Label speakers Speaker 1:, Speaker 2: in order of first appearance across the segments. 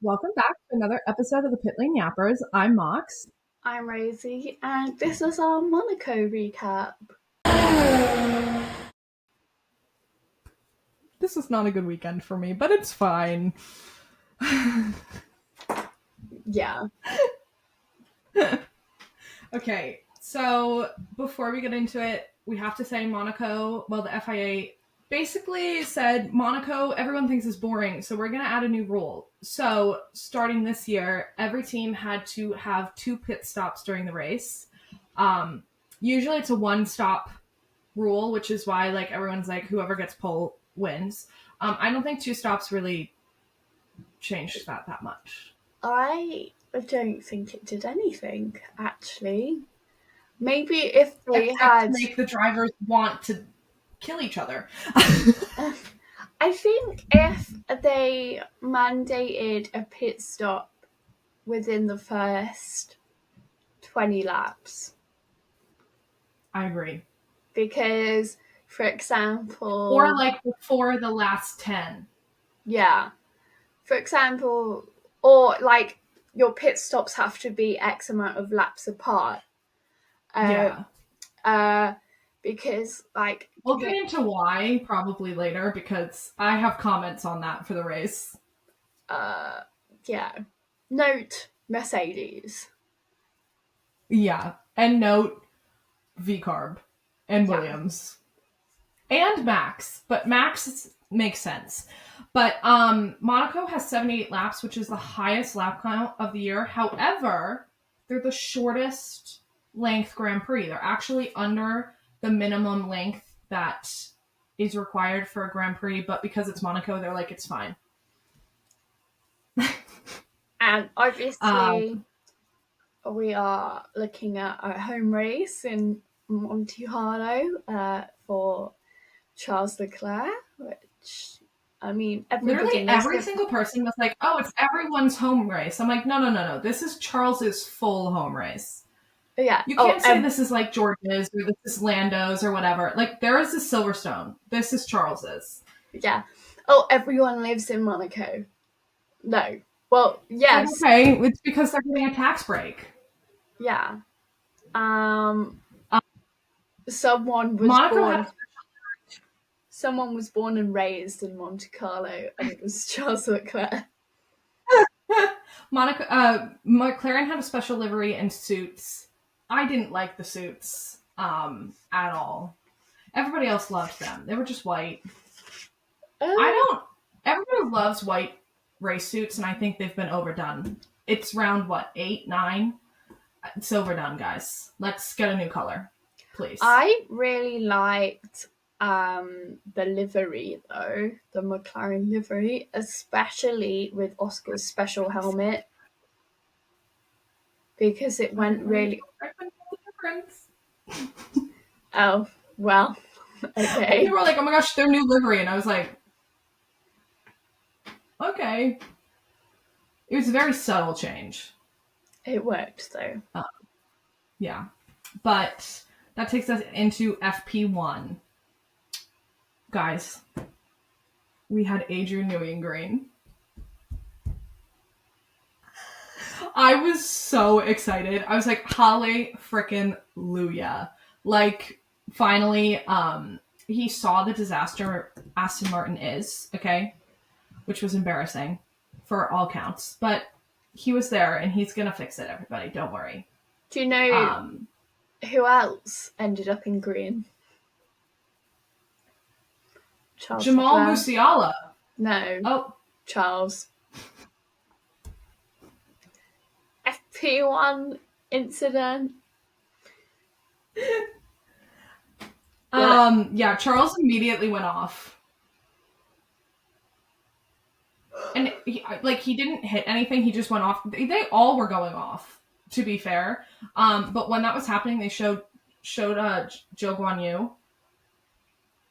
Speaker 1: Welcome back to another episode of the Pit Lane Yappers. I'm Mox.
Speaker 2: I'm Rosie, and this is our Monaco recap.
Speaker 1: This was not a good weekend for me, but it's fine.
Speaker 2: Yeah.
Speaker 1: Okay, so before we get into it, we have to say Monaco, the FIA basically said Monaco, everyone thinks is boring, so we're going to add a new rule. So starting this year, every team had to have 2 pit stops during the race. Usually it's a 1-stop rule, which is why everyone's like whoever gets pole wins. I don't think 2 stops really changed that much.
Speaker 2: I don't think it did anything, actually. Maybe if they
Speaker 1: Except
Speaker 2: had.
Speaker 1: to make the drivers want to kill each other.
Speaker 2: I think if they mandated a pit stop within the first 20 laps.
Speaker 1: I agree.
Speaker 2: Because, for example.
Speaker 1: Or before the last 10.
Speaker 2: Yeah. For example, or your pit stops have to be X amount of laps apart.
Speaker 1: Yeah.
Speaker 2: Because
Speaker 1: we'll get into why probably later because I have comments on that for the race.
Speaker 2: Yeah. Note Mercedes.
Speaker 1: Yeah. And note V-Carb and Williams. And Max. But Max makes sense. But Monaco has 78 laps, which is the highest lap count of the year. However, they're the shortest length Grand Prix. They're actually under the minimum length that is required for a Grand Prix, but because it's Monaco, they're like, it's fine.
Speaker 2: And obviously, we are looking at our home race in Monte Carlo for Charles Leclerc, which, I mean,
Speaker 1: literally every single person was like, oh, it's everyone's home race. I'm like, no. This is Charles's full home race.
Speaker 2: Yeah.
Speaker 1: You can't say this is like George's or this is Lando's or whatever. Like, there is a Silverstone. This is Charles's.
Speaker 2: Yeah. Oh, everyone lives in Monaco. No. Well, yes.
Speaker 1: Okay, it's because they're getting a tax break.
Speaker 2: Yeah. Someone was
Speaker 1: Monaco
Speaker 2: born. Someone was born and raised in Monte Carlo, and it was Charles Leclerc.
Speaker 1: McLaren had a special livery and suits. I didn't like the suits at all. Everybody else loved them. They were just white. Everybody loves white race suits, and I think they've been overdone. It's round, 8, 9? It's overdone, guys. Let's get a new color, please.
Speaker 2: I really liked the livery, though. The McLaren livery, especially with Oscar's special helmet. Because it went really...
Speaker 1: I couldn't tell the difference.
Speaker 2: Oh, well, okay.
Speaker 1: People were like, oh my gosh, their new livery. And I was like, okay. It was a very subtle change.
Speaker 2: It worked, though.
Speaker 1: Yeah. But that takes us into FP1. Guys, we had Adrian Newey in green. I was so excited. I was like, Holly frickin' Luya. Like, finally, he saw the disaster Aston Martin is, okay? Which was embarrassing for all counts. But he was there, and he's gonna fix it, everybody. Don't worry.
Speaker 2: Do you know who else ended up in green?
Speaker 1: Charles Jamal Musiala.
Speaker 2: No.
Speaker 1: Oh.
Speaker 2: Charles. FP1 incident.
Speaker 1: Yeah, Charles immediately went off. And he didn't hit anything, he just went off. They all were going off, to be fair. But when that was happening, they showed Zhou Guanyu.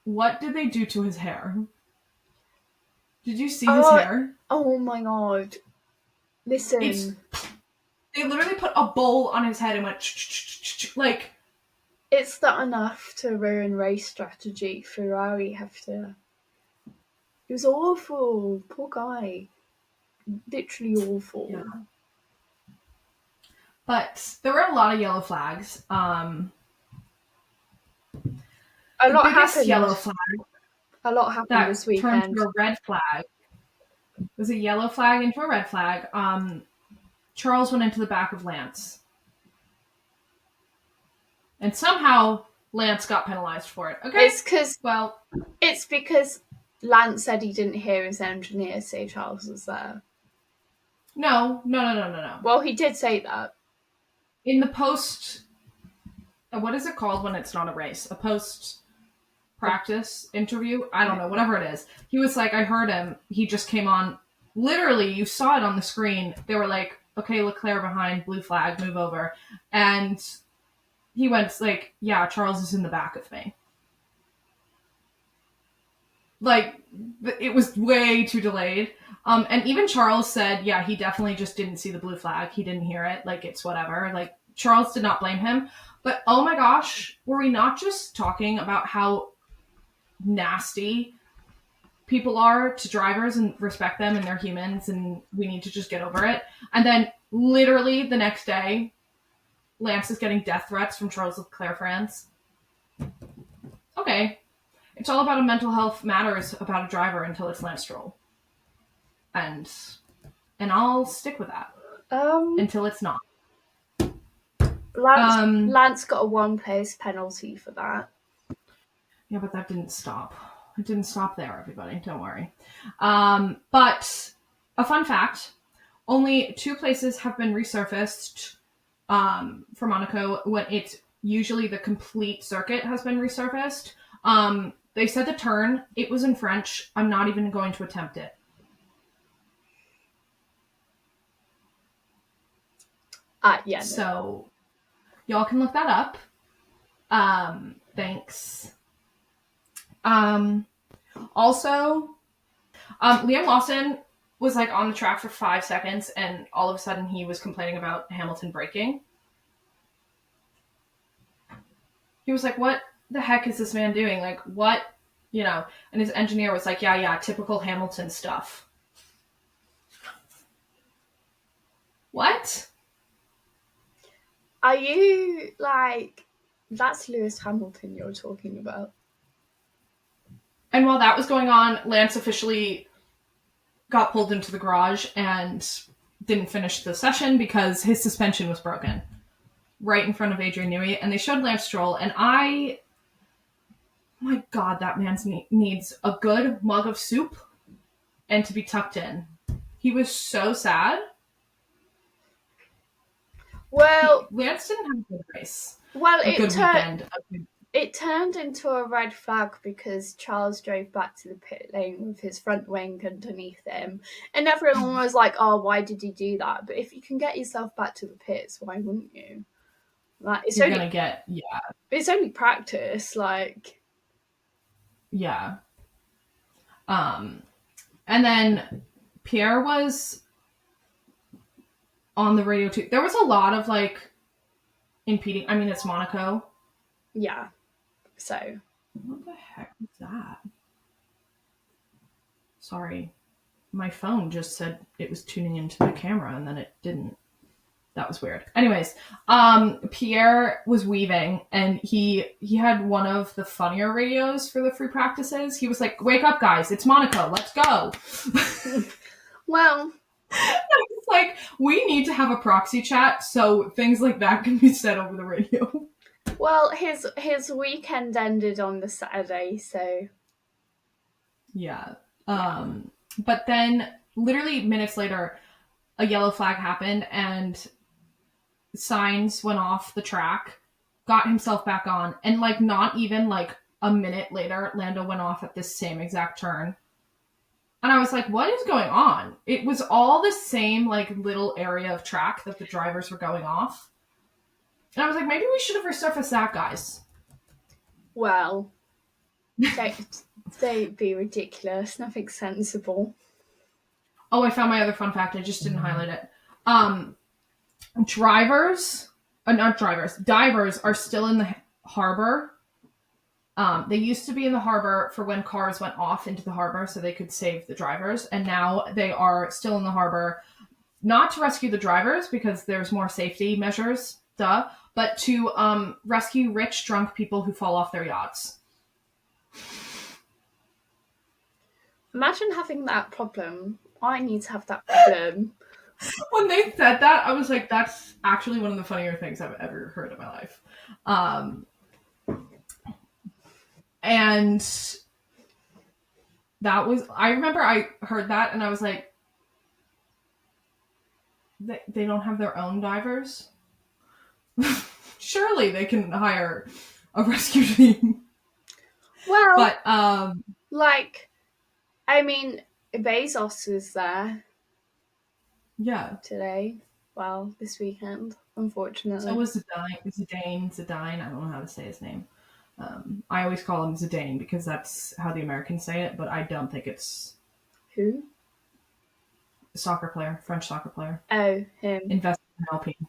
Speaker 1: What did they do to his hair? Did you see his hair?
Speaker 2: Oh my god. Listen.
Speaker 1: They literally put a bowl on his head and went like...
Speaker 2: It's not enough to ruin race strategy. Ferrari have to... It was awful. Poor guy. literally awful.
Speaker 1: Yeah. But there were a lot of yellow flags.
Speaker 2: A
Speaker 1: The
Speaker 2: lot
Speaker 1: biggest
Speaker 2: happened.
Speaker 1: yellow flag
Speaker 2: A lot happened
Speaker 1: that
Speaker 2: this
Speaker 1: turned
Speaker 2: weekend.
Speaker 1: to a red flag was a yellow flag into a red flag. Charles went into the back of Lance. And somehow Lance got penalized for it. Okay.
Speaker 2: It's because Lance said he didn't hear his engineer say Charles was there.
Speaker 1: No.
Speaker 2: Well, he did say that.
Speaker 1: In the post, what is it called when it's not a race? A post practice interview? I don't know, whatever it is. He was like, I heard him. He just came on. Literally, you saw it on the screen. They were like, okay, Leclerc behind, blue flag, move over. And he went like, yeah, Charles is in the back of me. Like, it was way too delayed. And even Charles said, yeah, he definitely just didn't see the blue flag. He didn't hear it. Like, it's whatever. Like, Charles did not blame him. But, oh my gosh, were we not just talking about how nasty people are to drivers and respect them and they're humans and we need to just get over it? And then, literally, the next day, Lance is getting death threats from Charles Leclerc fans. Okay. It's all about a mental health matters about a driver until it's Lance Stroll. And I'll stick with that. Until it's not.
Speaker 2: Lance got a 1 place penalty for that.
Speaker 1: Yeah, but that didn't stop. It didn't stop there, everybody. Don't worry. But a fun fact, only 2 places have been resurfaced for Monaco when it's usually the complete circuit has been resurfaced. They said the turn, it was in French. I'm not even going to attempt it.
Speaker 2: Yeah.
Speaker 1: So, y'all can look that up. Thanks. Also, Liam Lawson was like on the track for 5 seconds and all of a sudden he was complaining about Hamilton braking. He was like, what the heck is this man doing? Like, what? You know, and his engineer was like, yeah, typical Hamilton stuff. What?
Speaker 2: Are you, like, that's Lewis Hamilton you're talking about?
Speaker 1: And while that was going on, Lance officially got pulled into the garage and didn't finish the session because his suspension was broken. Right in front of Adrian Newey, and they showed Lance Stroll, and oh my god, that man needs a good mug of soup and to be tucked in. He was so sad.
Speaker 2: Well,
Speaker 1: Lance didn't have a good race.
Speaker 2: Well,
Speaker 1: weekend.
Speaker 2: It turned into a red flag because Charles drove back to the pit lane with his front wing underneath him. And everyone was like, oh, why did he do that? But if you can get yourself back to the pits, why wouldn't you? Like, it's only practice, like.
Speaker 1: Yeah. And then Pierre was on the radio too. There was a lot of like impeding. I mean, it's Monaco.
Speaker 2: Yeah. So.
Speaker 1: What the heck was that? Sorry. My phone just said it was tuning into my camera and then it didn't. That was weird. Anyways, Pierre was weaving and he had one of the funnier radios for the free practices. He was like, wake up guys, it's Monaco, let's go.
Speaker 2: Well,
Speaker 1: it's like, we need to have a proxy chat so things like that can be said over the radio.
Speaker 2: Well, his weekend ended on the Saturday, so.
Speaker 1: Yeah. But then literally minutes later, a yellow flag happened and Sainz went off the track, got himself back on, and like not even like a minute later, Lando went off at this same exact turn. And I was like, what is going on? It was all the same like little area of track that the drivers were going off. And I was like, maybe we should have resurfaced that, guys.
Speaker 2: Well, don't be ridiculous. Nothing sensible.
Speaker 1: Oh, I found my other fun fact. I just didn't highlight it. Divers are still in the harbor They used to be in the harbor for when cars went off into the harbor so they could save the drivers. And now they are still in the harbor, not to rescue the drivers because there's more safety measures, but to rescue rich, drunk people who fall off their yachts.
Speaker 2: Imagine having that problem. I need to have that problem.
Speaker 1: When they said that, I was like, that's actually one of the funnier things I've ever heard in my life. And that was, I remember I heard that and I was like, they don't have their own divers? Surely they can hire a rescue team.
Speaker 2: Well,
Speaker 1: but
Speaker 2: like, I mean, Bezos was there.
Speaker 1: Yeah.
Speaker 2: Today. Well, this weekend, unfortunately.
Speaker 1: So was Zidane. I don't know how to say his name. I always call him Zidane because that's how the Americans say it, but I don't think it's...
Speaker 2: Who?
Speaker 1: French soccer player.
Speaker 2: Oh, him.
Speaker 1: Investing in Alpine.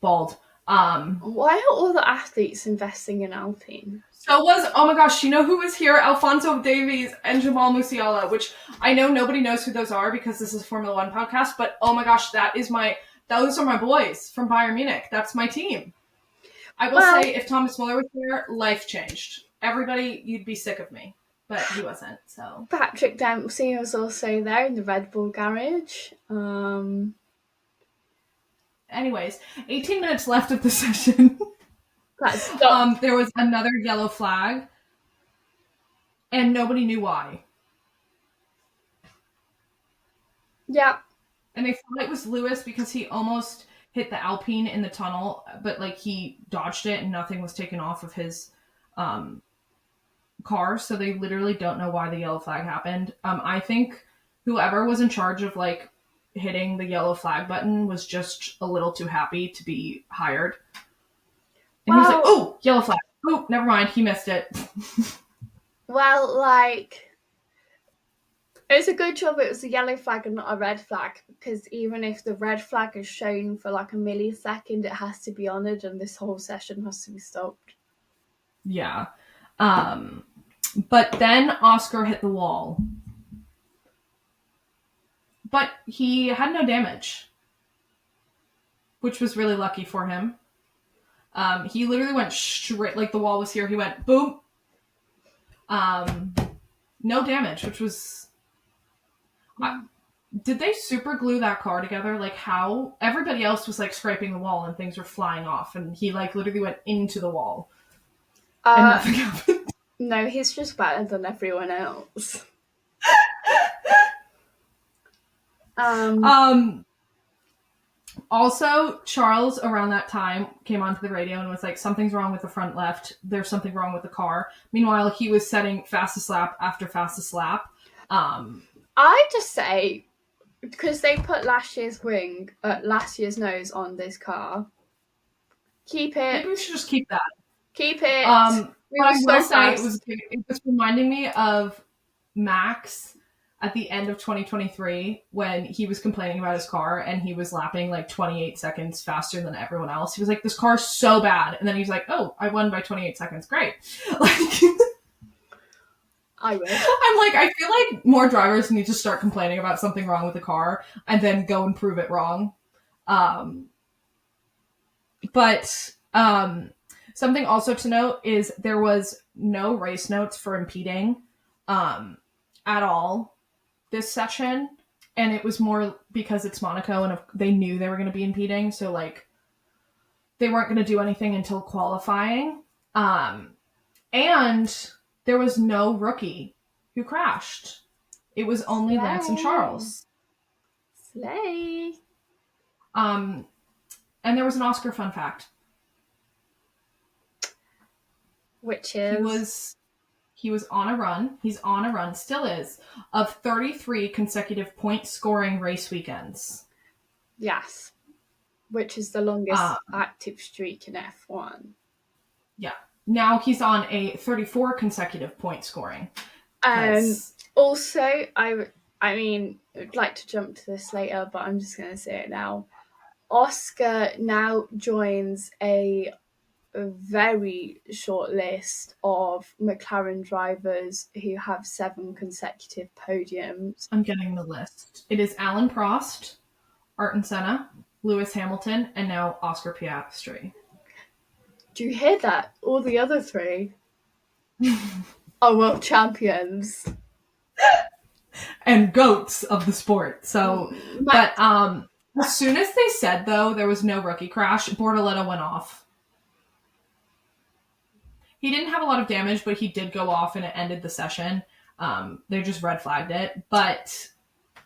Speaker 1: Bald.
Speaker 2: Why are all the athletes investing in Alpine?
Speaker 1: So was, oh my gosh, you know who was here? Alphonso Davies and Jamal Musiala, which I know nobody knows who those are because this is a Formula One podcast, but oh my gosh, those are my boys from Bayern Munich. That's my team. I will say, if Thomas Muller was here, life changed. Everybody, you'd be sick of me, but he wasn't, so.
Speaker 2: Patrick Dempsey was also there in the Red Bull garage.
Speaker 1: Anyways, 18 minutes left of the session. There was another yellow flag, and nobody knew why.
Speaker 2: Yeah.
Speaker 1: And they thought it was Lewis because he almost hit the Alpine in the tunnel, but like he dodged it and nothing was taken off of his car. So they literally don't know why the yellow flag happened. I think whoever was in charge of like hitting the yellow flag button was just a little too happy to be hired. And he was like, oh, yellow flag. Oh, never mind. He missed it.
Speaker 2: Well, like, it was a good job it was a yellow flag and not a red flag, because even if the red flag is shown for like a millisecond, it has to be honoured and this whole session has to be stopped.
Speaker 1: Yeah. But then Oscar hit the wall. But he had no damage, which was really lucky for him. He literally went straight, like the wall was here. He went boom. No damage, which was... did they super glue that car together? Like how everybody else was like scraping the wall and things were flying off, and he like literally went into the wall and nothing happened.
Speaker 2: No, he's just better than everyone else.
Speaker 1: Also, Charles around that time came onto the radio and was like, something's wrong with the front left. There's something wrong with the car. Meanwhile, he was setting fastest lap after fastest lap.
Speaker 2: I just say, because they put last year's nose on this car, keep it.
Speaker 1: Maybe we should just keep that.
Speaker 2: Keep it.
Speaker 1: But I will say it was reminding me of Max at the end of 2023 when he was complaining about his car and he was lapping like 28 seconds faster than everyone else. He was like, this car's so bad. And then he's like, oh, I won by 28 seconds. Great. Like,
Speaker 2: I wish.
Speaker 1: I'm like, I feel like more drivers need to start complaining about something wrong with the car and then go and prove it wrong. But something also to note is there was no race notes for impeding at all this session, and it was more because it's Monaco and they knew they were going to be impeding, so like they weren't going to do anything until qualifying. And there was no rookie who crashed. It was only Lance and Charles.
Speaker 2: Slay.
Speaker 1: And there was an Oscar fun fact.
Speaker 2: Which is?
Speaker 1: He was on a run. He's on a run, still is, of 33 consecutive point-scoring race weekends.
Speaker 2: Yes. Which is the longest active streak in F1.
Speaker 1: Yeah. Now he's on a 34 consecutive point-scoring.
Speaker 2: Also, I mean, I'd like to jump to this later, but I'm just going to say it now. Oscar now joins a a very short list of McLaren drivers who have 7 consecutive podiums.
Speaker 1: I'm getting the list. It is Alan Prost, Ayrton Senna, Lewis Hamilton, and now Oscar Piastri.
Speaker 2: Do you hear that? All the other 3 are world champions.
Speaker 1: And goats of the sport. So,
Speaker 2: Max,
Speaker 1: but as soon as they said, though, there was no rookie crash, Bortoleto went off. He didn't have a lot of damage, but he did go off and it ended the session. They just red flagged it. But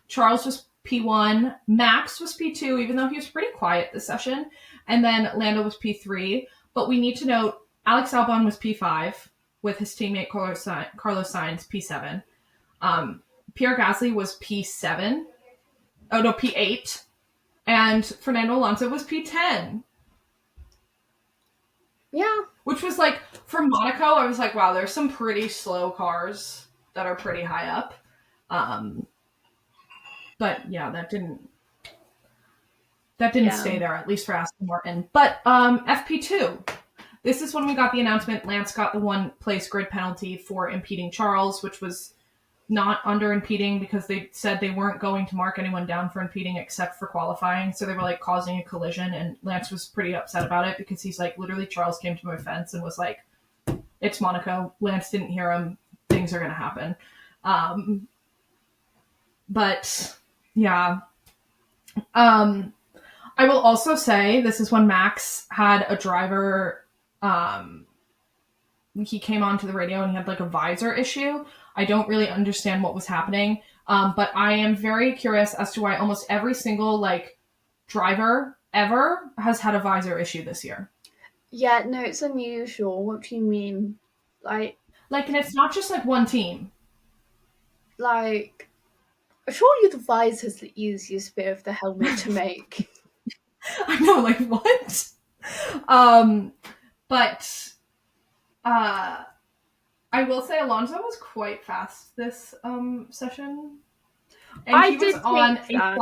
Speaker 1: Charles was P1. Max was P2, even though he was pretty quiet this session. And then Lando was P3. But we need to note Alex Albon was P5 with his teammate Carlos Sainz P7. Pierre Gasly was P7. Oh, no, P8. And Fernando Alonso was P10.
Speaker 2: Yeah.
Speaker 1: Which was like, for Monaco, I was like, wow, there's some pretty slow cars that are pretty high up. But yeah, that didn't stay there, at least for Aston Martin. But FP2. This is when we got the announcement. Lance got the 1 place grid penalty for impeding Charles, which was not under impeding because they said they weren't going to mark anyone down for impeding except for qualifying. So they were like causing a collision, and Lance was pretty upset about it because he's like, literally Charles came to my fence and was like, it's Monaco. Lance didn't hear him. Things are going to happen. But yeah. I will also say this is when Max had a driver, he came onto the radio and he had like a visor issue. I don't really understand what was happening, but I am very curious as to why almost every single like driver ever has had a visor issue this year.
Speaker 2: Yeah, no, it's unusual. What do you mean? Like,
Speaker 1: and it's not just like one team.
Speaker 2: Like, surely the visor's the easiest bit of the helmet to make.
Speaker 1: I know, like what? But I will say Alonso was quite fast this session. And he was on a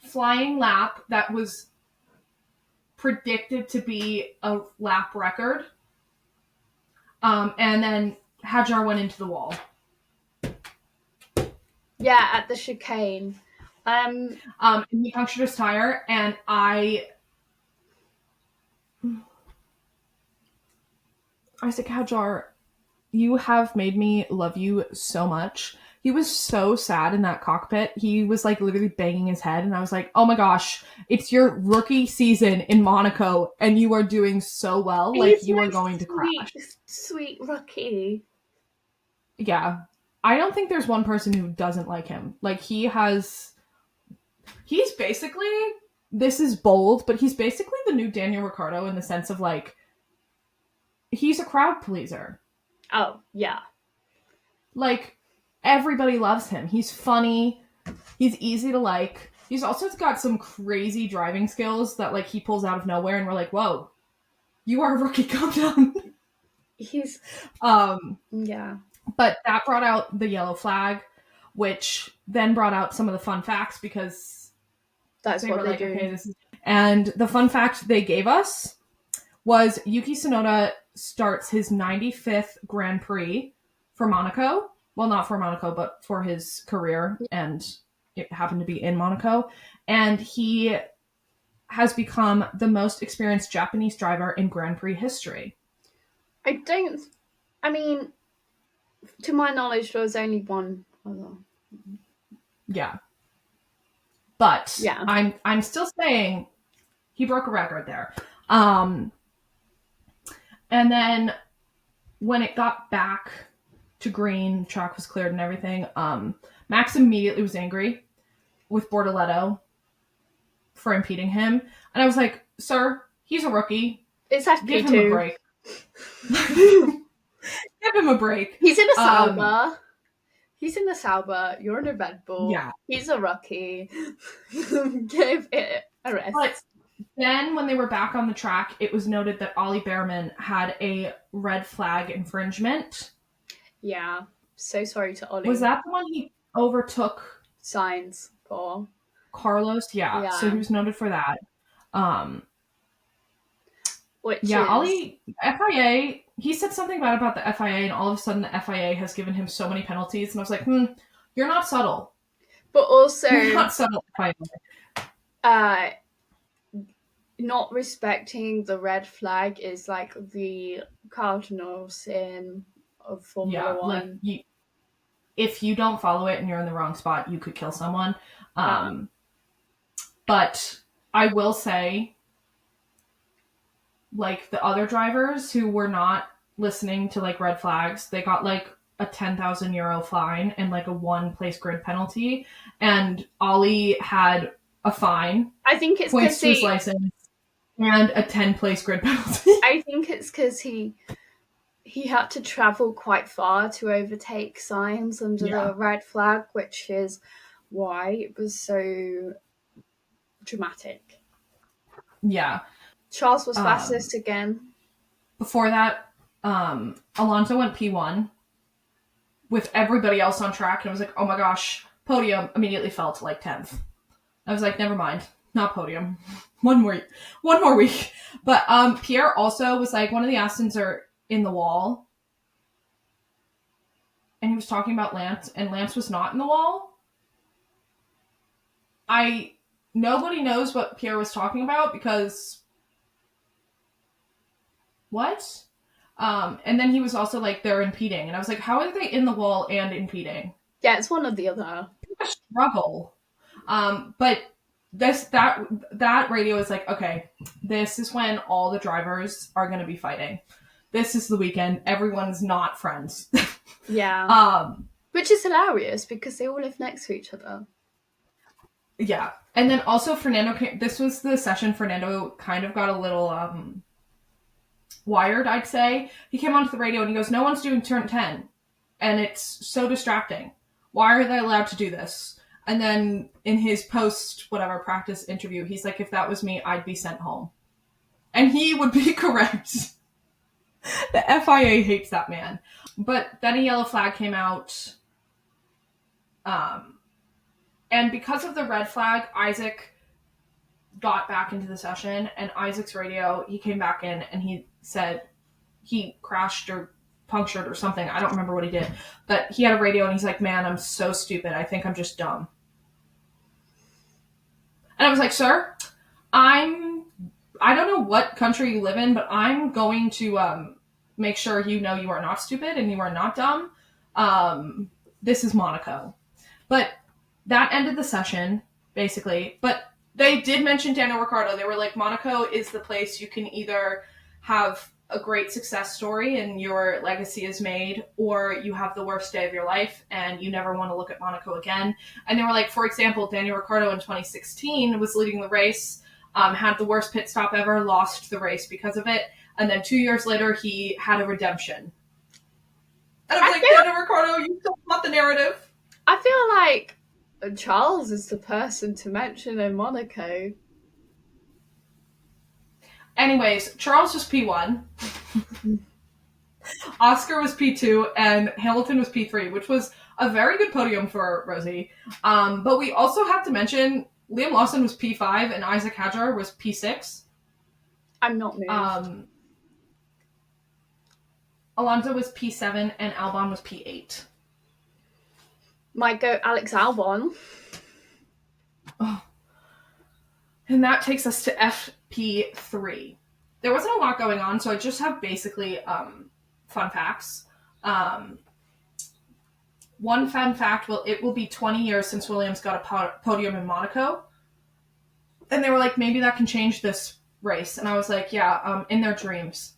Speaker 1: flying lap that was predicted to be a lap record. And then Hadjar went into the wall.
Speaker 2: Yeah, at the chicane.
Speaker 1: And he punctured his tire, and Isaac Hadjar, you have made me love you so much. He was so sad in that cockpit. He was like literally banging his head, and I was like, oh my gosh, it's your rookie season in Monaco, and you are doing so well. Like, you are going to crash.
Speaker 2: Sweet rookie.
Speaker 1: Yeah. I don't think there's one person who doesn't like him. Like, he's basically, this is bold, but he's basically the new Daniel Ricciardo in the sense of like, he's a crowd pleaser.
Speaker 2: Oh, yeah.
Speaker 1: Like, everybody loves him. He's funny. He's easy to like. He's also got some crazy driving skills that like he pulls out of nowhere, and we're like, whoa, you are a rookie, calm down.
Speaker 2: He's yeah.
Speaker 1: But that brought out the yellow flag, which then brought out some of the fun facts because
Speaker 2: that's what they do.
Speaker 1: Okay, and the fun fact they gave us was Yuki Tsunoda starts his 95th Grand Prix for Monaco. Well, not for Monaco, but for his career, and it happened to be in Monaco. And he has become the most experienced Japanese driver in Grand Prix history.
Speaker 2: I mean, to my knowledge, there was only one other.
Speaker 1: Yeah. But
Speaker 2: yeah.
Speaker 1: I'm still saying he broke a record there. And then when it got back to green, track was cleared and everything, Max immediately was angry with Bortoleto for impeding him. And I was like, sir, he's a rookie.
Speaker 2: It's FP2.
Speaker 1: Give him a break. Give him a break.
Speaker 2: He's in a Sauber. He's in the Sauber. You're in a Red Bull.
Speaker 1: Yeah.
Speaker 2: He's a rookie. Give it a rest.
Speaker 1: But then when they were back on the track, it was noted that Ollie Behrman had a red flag infringement.
Speaker 2: Yeah. So sorry to Ollie.
Speaker 1: Was that the one he overtook
Speaker 2: Sainz for?
Speaker 1: Carlos? Yeah. So he was noted for that.
Speaker 2: which
Speaker 1: Yeah,
Speaker 2: is
Speaker 1: Ollie, FIA, he said something bad about the FIA, and all of a sudden the FIA has given him so many penalties, and I was like, you're not subtle.
Speaker 2: but also
Speaker 1: You're not subtle, FIA.
Speaker 2: uh not respecting the red flag is like the cardinal sin of Formula
Speaker 1: Yeah, like,
Speaker 2: One.
Speaker 1: if you don't follow it and you're in the wrong spot, you could kill someone.
Speaker 2: Um,
Speaker 1: But I will say, like, the other drivers who were not listening to, like, red flags, they got, like, a €10,000 fine and, like, a 1-place grid penalty. And Ollie had a fine,
Speaker 2: I think it's
Speaker 1: points
Speaker 2: because
Speaker 1: to his license, and a 10-place grid penalty.
Speaker 2: I think it's because he had to travel quite far to overtake signs under
Speaker 1: Yeah.
Speaker 2: the red flag, which is why it was so dramatic.
Speaker 1: Yeah.
Speaker 2: Charles was fastest again.
Speaker 1: Before that, Alonso went P1 with everybody else on track, and I was like, oh my gosh, podium. Immediately fell to, like, 10th. I was like, never mind, not podium. One more week. But Pierre also was like, one of the Astons are in the wall, and he was talking about Lance, and Lance was not in the wall. Nobody knows what Pierre was talking about, because what? And then he was also like, they're impeding, and I was like, how are they in the wall and impeding?
Speaker 2: Yeah, it's one or the other.
Speaker 1: Struggle. But that radio is like, okay, this is when all the drivers are going to be fighting. This is the weekend. Everyone's not friends.
Speaker 2: Yeah. Which is hilarious because they all live next to each other.
Speaker 1: Yeah. And then also Fernando, this was the session Fernando kind of got a little wired, I'd say. He came onto the radio and he goes, no one's doing turn 10. And it's so distracting. Why are they allowed to do this? And then in his practice interview, he's like, if that was me, I'd be sent home. And he would be correct. The FIA hates that man. But then a yellow flag came out. And because of the red flag, Isaac got back into the session. And Isaac's radio, he came back in and he said he crashed or punctured or something. I don't remember what he did. But he had a radio and he's like, man, I'm so stupid. I think I'm just dumb. And I was like, sir, I don't know what country you live in, but I'm going to make sure you know you are not stupid and you are not dumb. This is Monaco. But that ended the session, basically. But they did mention Daniel Ricciardo. They were like, Monaco is the place you can either have a great success story and your legacy is made, or you have the worst day of your life and you never want to look at Monaco again. And they were like, for example, Daniel Ricciardo in 2016 was leading the race, had the worst pit stop ever, lost the race because of it, and then 2 years later he had a redemption. And I was like, Daniel Ricciardo, you still want the narrative.
Speaker 2: I feel like Charles is the person to mention in Monaco.
Speaker 1: Anyways, Charles was P1. Oscar was P2, and Hamilton was P3, which was a very good podium for Rosie. But we also have to mention Liam Lawson was P5 and Isaac Hadjar was P6.
Speaker 2: I'm not moved.
Speaker 1: Alonso was P7 and Albon was P8.
Speaker 2: Might go Alex Albon.
Speaker 1: Oh. And that takes us to FP3. There wasn't a lot going on, so I just have basically fun facts. One fun fact, it will be 20 years since Williams got a podium in Monaco. And they were like, maybe that can change this race. And I was like, yeah, in their dreams.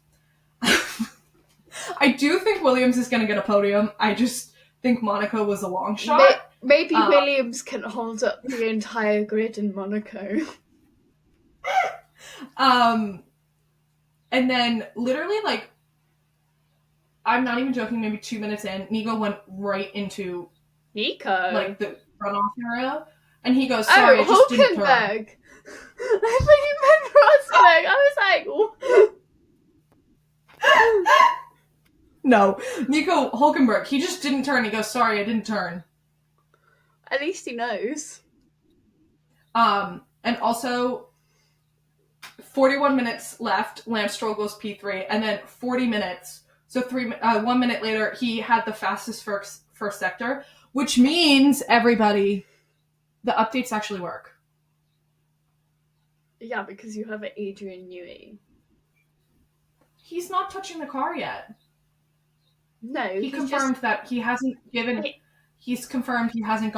Speaker 1: I do think Williams is going to get a podium. I just think Monaco was a long shot.
Speaker 2: Maybe Williams can hold up the entire grid in Monaco.
Speaker 1: And then literally, like, I'm not even joking, maybe 2 minutes in, Nico went right into like the runoff area, and he goes, sorry, I just didn't turn.
Speaker 2: I thought you meant Rosberg. I was like,
Speaker 1: no, Nico Hulkenberg, he just didn't turn. He goes, sorry, I didn't turn.
Speaker 2: At least he knows.
Speaker 1: And also, 41 minutes left. Lance Stroll goes P3, and then 40 minutes. So 1 minute later, he had the fastest first sector, which means, everybody, the updates actually work.
Speaker 2: Yeah, because you have Adrian Newey.
Speaker 1: He's not touching the car yet.
Speaker 2: No,
Speaker 1: he confirmed that he hasn't given. He's confirmed he hasn't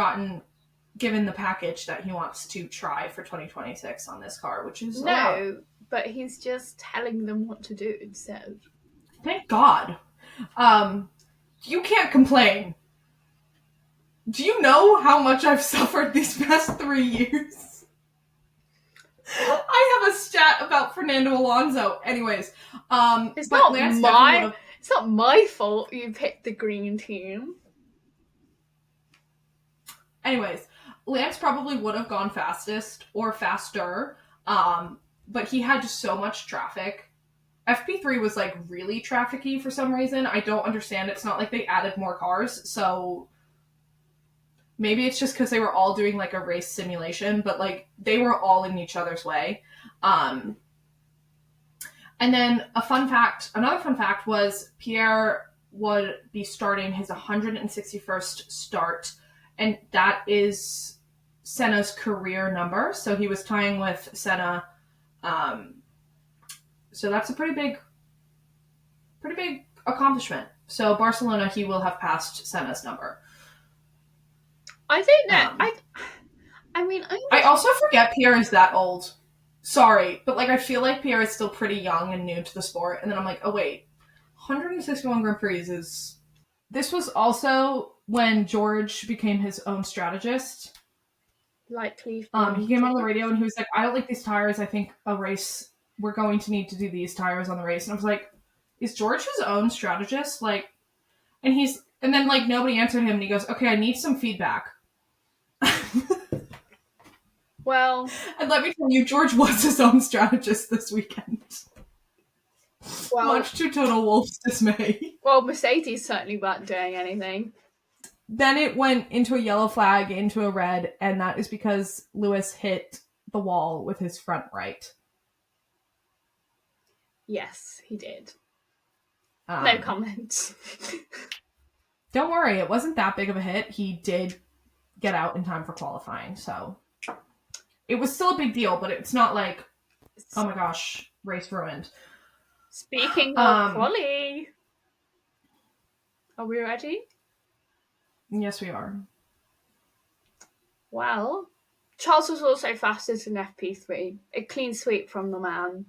Speaker 1: given the package that he wants to try for 2026 on this car, which is allowed.
Speaker 2: But he's just telling them what to do instead.
Speaker 1: Thank God. You can't complain. Do you know how much I've suffered these past 3 years? I have a stat about Fernando Alonso. Anyways,
Speaker 2: it's not my fault you picked the green team.
Speaker 1: Anyways, Lance probably would have gone fastest or faster, but he had just so much traffic. FP3 was like really trafficky for some reason. I don't understand. It's not like they added more cars, so maybe it's just because they were all doing like a race simulation, but like they were all in each other's way. And then another fun fact was Pierre would be starting his 161st start, and that is Senna's career number. So he was tying with Senna. So that's a pretty big accomplishment. So Barcelona, he will have passed Senna's number.
Speaker 2: I don't know.
Speaker 1: I also forget Pierre is that old. Sorry, but like I feel like Pierre is still pretty young and new to the sport, and then I'm like, oh wait, 161 Grand Prix is. This was also when George became his own strategist.
Speaker 2: Likely.
Speaker 1: He came on the radio and he was like, I don't like these tires. I think we're going to need to do these tires on the race. And I was like, is George his own strategist? Like, and then like nobody answered him and he goes, okay, I need some feedback.
Speaker 2: Well,
Speaker 1: and let me tell you, George was his own strategist this weekend. Well, much to Total Wolf's dismay.
Speaker 2: Well, Mercedes certainly weren't doing anything.
Speaker 1: Then it went into a yellow flag, into a red, and that is because Lewis hit the wall with his front right.
Speaker 2: Yes, he did. No comment.
Speaker 1: Don't worry, it wasn't that big of a hit. He did get out in time for qualifying, so it was still a big deal, but it's not like, oh my gosh, race ruined.
Speaker 2: Speaking of quali, are we ready?
Speaker 1: Yes, we are.
Speaker 2: Well, Charles was also fastest in FP3. A clean sweep from the man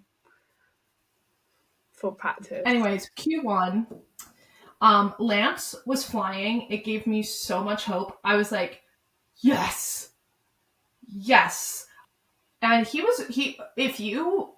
Speaker 2: for practice.
Speaker 1: Anyways, Q1, Lance was flying. It gave me so much hope. I was like, yes. And if you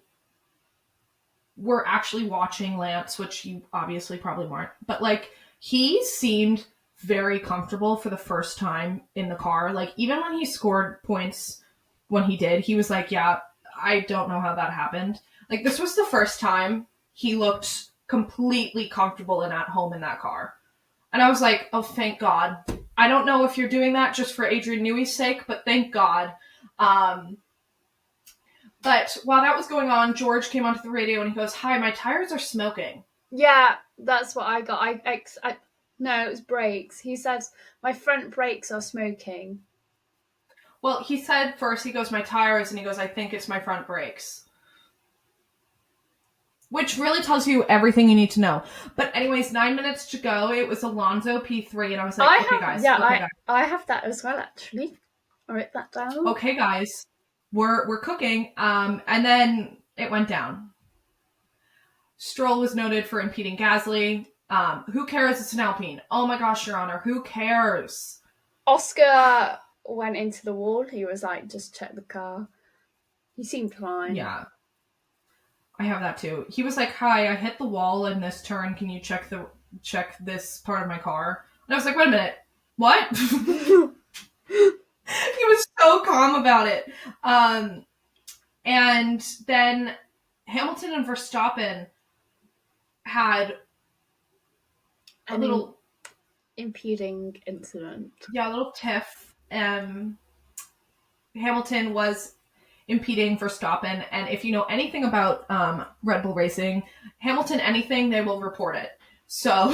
Speaker 1: were actually watching Lance, which you obviously probably weren't, but like he seemed very comfortable for the first time in the car. Like even when he scored points when he did, he was like, yeah, I don't know how that happened. Like this was the first time he looked completely comfortable and at home in that car. And I was like, oh, thank God. I don't know if you're doing that just for Adrian Newey's sake, but thank God. But while that was going on, George came onto the radio and he goes, hi, my tires are smoking.
Speaker 2: Yeah, that's what I got. No, it was brakes. He said, my front brakes are smoking.
Speaker 1: Well, he said first, he goes, my tires, and he goes, I think it's my front brakes. Which really tells you everything you need to know. But anyways, 9 minutes to go. It was Alonso P3, and I was like, guys.
Speaker 2: I have that as well, actually. I wrote that down.
Speaker 1: Okay, guys. We're cooking. And then it went down. Stroll was noted for impeding Gasly. Who cares? It's an Alpine. Oh my gosh, Your Honor. Who cares?
Speaker 2: Oscar went into the wall. He was like, just check the car. He seemed fine.
Speaker 1: Yeah. I have that too. He was like, hi, I hit the wall in this turn. Can you check this part of my car? And I was like, wait a minute. What? He was so calm about it. And then Hamilton and Verstappen had a little
Speaker 2: impeding incident.
Speaker 1: Yeah, a little tiff. Hamilton was impeding Verstappen. And if you know anything about Red Bull racing, Hamilton anything, they will report it. So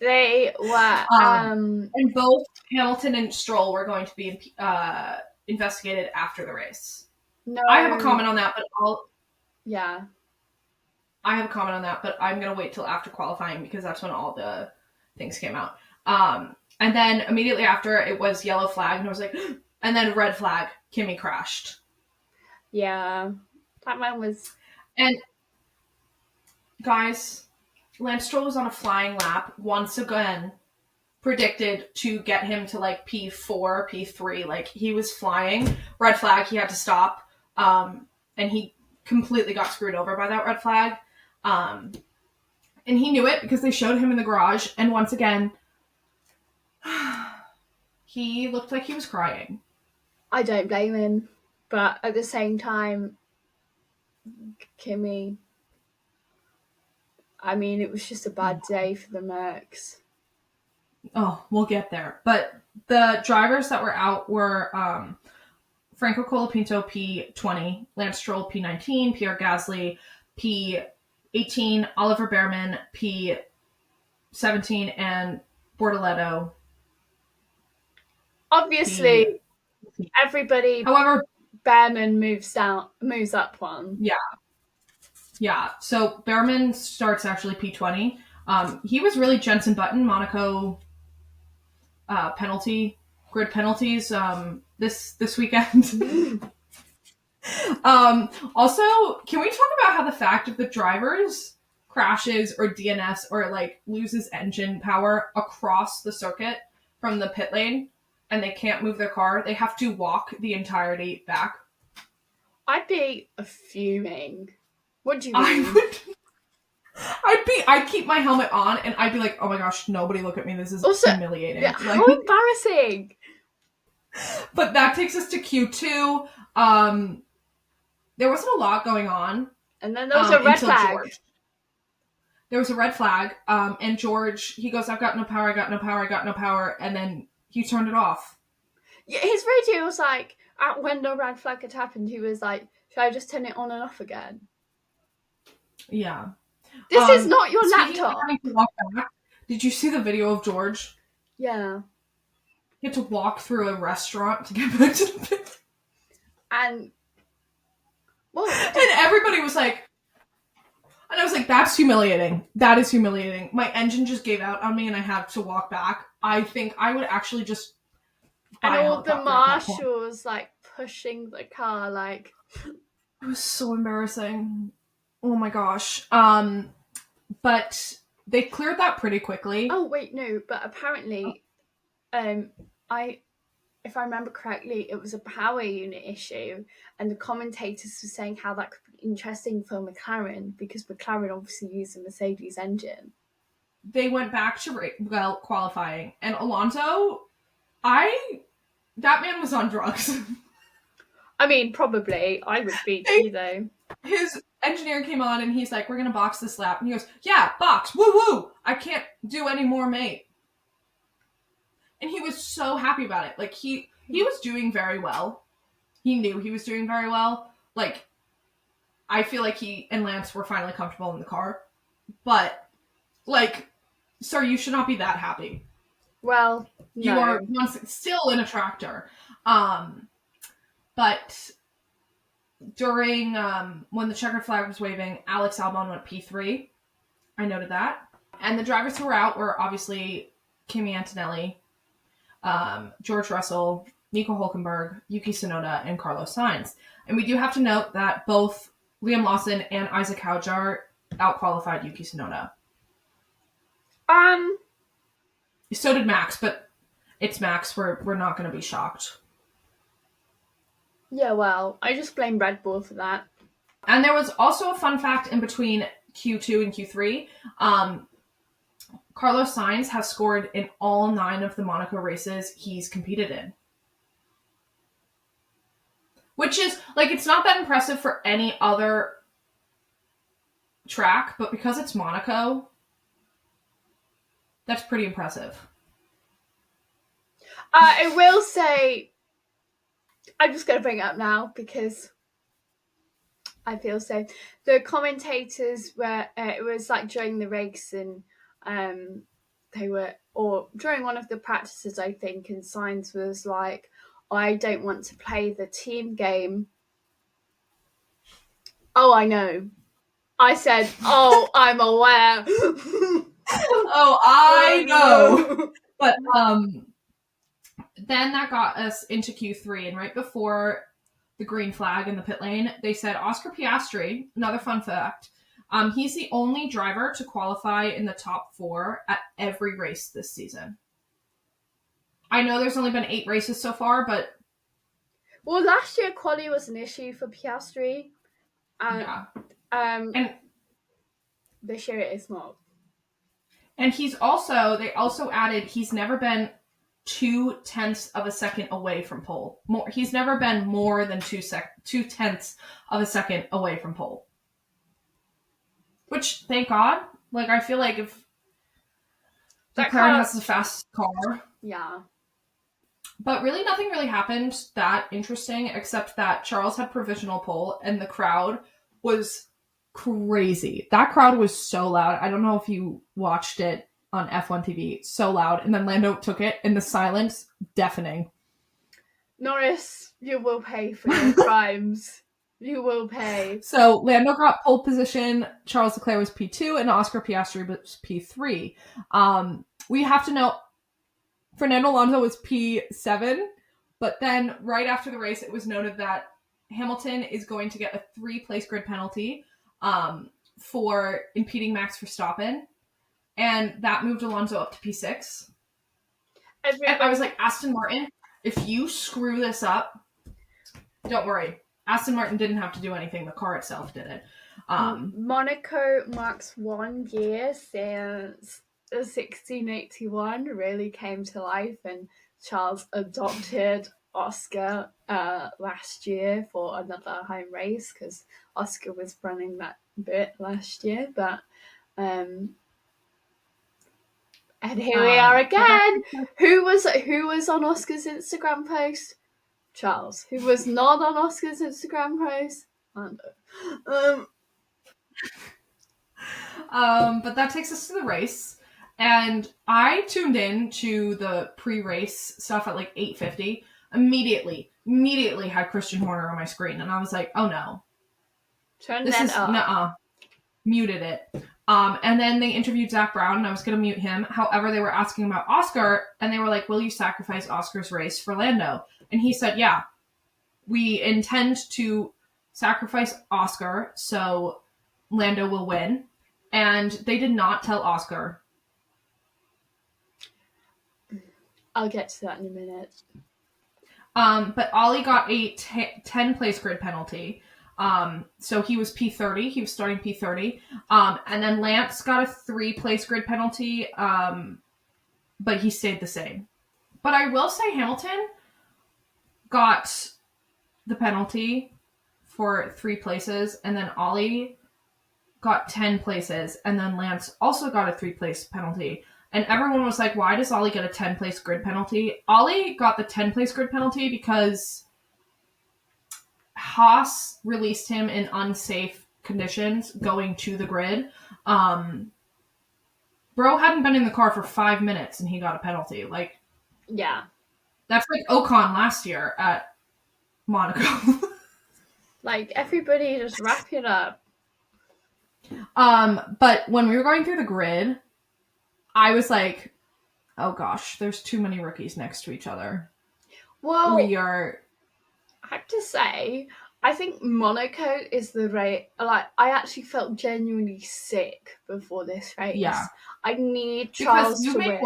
Speaker 2: They were.
Speaker 1: and both Hamilton and Stroll were going to be investigated after the race.
Speaker 2: No.
Speaker 1: I have a comment on that, but
Speaker 2: Yeah.
Speaker 1: I have a comment on that, but I'm gonna wait till after qualifying because that's when all the things came out. And then immediately after, it was yellow flag, and I was like, and then red flag. Kimi crashed.
Speaker 2: Yeah, that one was.
Speaker 1: And guys, Lance Stroll was on a flying lap once again. Predicted to get him to like P4, P3. Like he was flying. Red flag. He had to stop. And he completely got screwed over by that red flag. And he knew it because they showed him in the garage. And once again, he looked like he was crying.
Speaker 2: I don't blame him, but at the same time, Kimi. I mean, it was just a bad day for the Mercs.
Speaker 1: Oh, we'll get there. But the drivers that were out were Franco Colapinto P20, Lance Stroll P19, Pierre Gasly P18, Oliver Behrman P17, and Bortoleto.
Speaker 2: Obviously, everybody.
Speaker 1: However,
Speaker 2: Behrman moves up one.
Speaker 1: Yeah. So Behrman starts actually P20. He was really Jensen Button, Monaco grid penalties this weekend. Also, can we talk about how the fact if the drivers crashes or DNFs or like loses engine power across the circuit from the pit lane and they can't move their car, they have to walk the entirety back?
Speaker 2: I'd be fuming. What do you mean?
Speaker 1: I'd keep my helmet on and I'd be like, oh my gosh, nobody look at me. This is also humiliating.
Speaker 2: Yeah, how embarrassing.
Speaker 1: But that takes us to Q2. There wasn't a lot going on.
Speaker 2: And then there was a red flag.
Speaker 1: There was a red flag. And George, he goes, I've got no power, I got no power, I got no power. And then he turned it off.
Speaker 2: Yeah, his radio was like, when the red flag had happened, he was like, should I just turn it on and off again?
Speaker 1: Yeah.
Speaker 2: This is not your laptop.
Speaker 1: Did you see the video of George?
Speaker 2: Yeah.
Speaker 1: He had to walk through a restaurant to get back to the pit.
Speaker 2: And
Speaker 1: everybody was like, and I was like, that's humiliating. That is humiliating. My engine just gave out on me and I had to walk back. I think I would actually just
Speaker 2: and all the marshals like pushing the car, like
Speaker 1: it was so embarrassing. Oh my gosh. But they cleared that pretty quickly.
Speaker 2: Oh wait, no, but apparently if I remember correctly, it was a power unit issue, and the commentators were saying how that could be interesting for McLaren because McLaren obviously used a Mercedes engine.
Speaker 1: They went back to qualifying, and Alonso, that man was on drugs.
Speaker 2: I mean, probably. I would be too, though.
Speaker 1: His engineer came on and he's like, we're going to box this lap. And he goes, yeah, box, woo woo. I can't do any more, mate. And he was so happy about it. Like, he was doing very well. He knew he was doing very well. Like, I feel like he and Lance were finally comfortable in the car. But, like, sir, you should not be that happy.
Speaker 2: Well, no.
Speaker 1: You are still in a tractor. But during, when the checkered flag was waving, Alex Albon went P3. I noted that. And the drivers who were out were obviously Kimi Antonelli, George Russell, Nico Hülkenberg, Yuki Tsunoda, and Carlos Sainz. And we do have to note that both Liam Lawson and Isaac Haujar out-qualified Yuki Tsunoda. So did Max, but it's Max. We're not going to be shocked.
Speaker 2: Yeah, well, I just blame Red Bull for that.
Speaker 1: And there was also a fun fact in between Q2 and Q3. Carlos Sainz has scored in all 9 of the Monaco races he's competed in. Which is, like, it's not that impressive for any other track, but because it's Monaco, that's pretty impressive.
Speaker 2: I will say, I'm just going to bring it up now because I feel so. The commentators were, it was like during the race, and they were, or during one of the practices, I think, and Sainz was like, I don't want to play the team game. Oh, I know. I said, oh, I'm aware.
Speaker 1: Oh, I know. But then that got us into Q3, and right before the green flag in the pit lane, they said Oscar Piastri, another fun fact, he's the only driver to qualify in the top 4 at every race this season. I know there's only been 8 races so far, but...
Speaker 2: Well, last year quali was an issue for Piastri.
Speaker 1: Yeah.
Speaker 2: And this year it is not.
Speaker 1: And they also added, he's never been 0.2 of a second away from pole. He's never been more than 0.2 of a second away from pole. Which, thank God. Like, I feel like if McLaren has the fastest car.
Speaker 2: Yeah.
Speaker 1: But really, nothing really happened that interesting, except that Charles had provisional pole, and the crowd was crazy. That crowd was so loud. I don't know if you watched it on F1 TV. So loud. And then Lando took it, and the silence, deafening.
Speaker 2: Norris, you will pay for your crimes. You will pay.
Speaker 1: So Lando got pole position, Charles Leclerc was P2, and Oscar Piastri was P3. We have to know Fernando Alonso was P7, but then right after the race, it was noted that Hamilton is going to get a 3-place grid penalty for impeding Max Verstappen, and that moved Alonso up to P6. And I was like, Aston Martin, if you screw this up, don't worry. Aston Martin didn't have to do anything. The car itself did it.
Speaker 2: Monaco marks 1 year since 1681 really came to life, and Charles adopted Oscar last year for another home race because Oscar was running that bit last year. But and here we are again. Who was on Oscar's Instagram post? Charles. Who was not on Oscar's Instagram post?
Speaker 1: But that takes us to the race, and I tuned in to the pre-race stuff at like 8:50. Immediately had Christian Horner on my screen, and I was like, oh no. Muted it. And then they interviewed Zach Brown, and I was going to mute him. However, they were asking about Oscar, and they were like, will you sacrifice Oscar's race for Lando? And he said, yeah, we intend to sacrifice Oscar, so Lando will win. And they did not tell Oscar.
Speaker 2: I'll get to that in a minute.
Speaker 1: But Ollie got a 10-place grid penalty. So he was P30. He was starting P30. And then Lance got a 3-place grid penalty, but he stayed the same. But I will say Hamilton got the penalty for 3 places, and then Ollie got 10 places, and then Lance also got a 3-place penalty. And everyone was like, why does Ollie get a 10-place grid penalty? Ollie got the 10-place grid penalty because Haas released him in unsafe conditions going to the grid. Bro hadn't been in the car for 5 minutes and he got a penalty. Like,
Speaker 2: yeah.
Speaker 1: That's like Ocon last year at Monaco.
Speaker 2: Like, everybody just wrap it up.
Speaker 1: But when we were going through the grid, I was like, oh gosh, there's too many rookies next to each other.
Speaker 2: Well,
Speaker 1: I
Speaker 2: have to say, I think Monaco is the race. Like, I actually felt genuinely sick before this race.
Speaker 1: Yeah.
Speaker 2: I need Charles to win.
Speaker 1: Because you make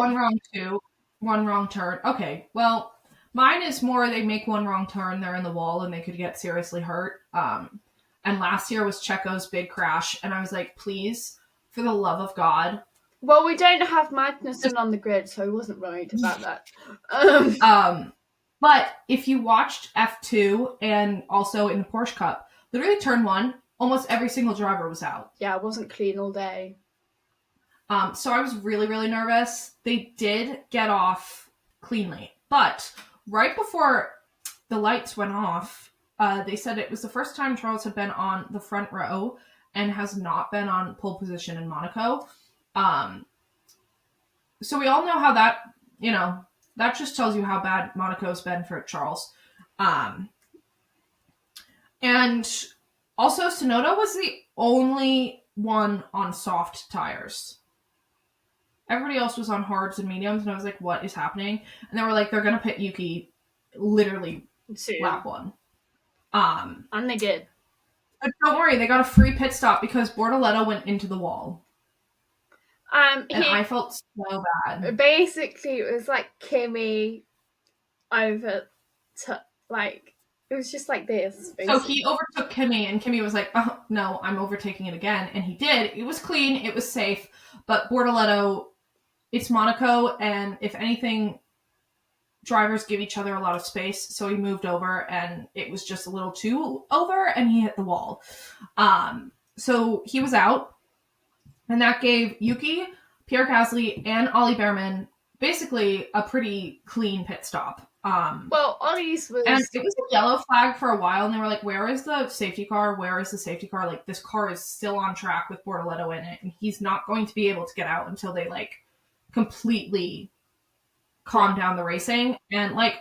Speaker 1: one wrong turn. Okay, well, mine is more they make one wrong turn, they're in the wall, and they could get seriously hurt. And last year was Checo's big crash, and I was like, please, for the love of God.
Speaker 2: Well, we don't have Magnussen on the grid, so I wasn't worried about that.
Speaker 1: But if you watched F2 and also in the Porsche Cup, literally turn 1, almost every single driver was out.
Speaker 2: Yeah, it wasn't clean all day.
Speaker 1: So I was really, really nervous. They did get off cleanly. But right before the lights went off, they said it was the first time Charles had been on the front row and has not been on pole position in Monaco. So we all know how that, that just tells you how bad Monaco's been for Charles. And also, Tsunoda was the only one on soft tires. Everybody else was on hards and mediums, and I was like, what is happening? And they were like, they're going to pit Yuki literally lap 1.
Speaker 2: And they did.
Speaker 1: But don't worry, they got a free pit stop because Bortoletto went into the wall. And I felt so bad.
Speaker 2: Basically, it was like Kimi over to, like, it was just like this. Basically.
Speaker 1: So he overtook Kimi, and Kimi was like, oh, no, I'm overtaking it again. And he did. It was clean. It was safe. But Bortoletto, it's Monaco, and if anything, drivers give each other a lot of space. So he moved over, and it was just a little too over, and he hit the wall. So he was out. And that gave Yuki, Pierre Gasly, and Ollie Behrman basically a pretty clean pit stop.
Speaker 2: Well, Ollie's was...
Speaker 1: And it was a yellow flag for a while, and they were like, where is the safety car? Where is the safety car? Like, this car is still on track with Bortoletto in it, and he's not going to be able to get out until they, like, completely calm down the racing. And, like,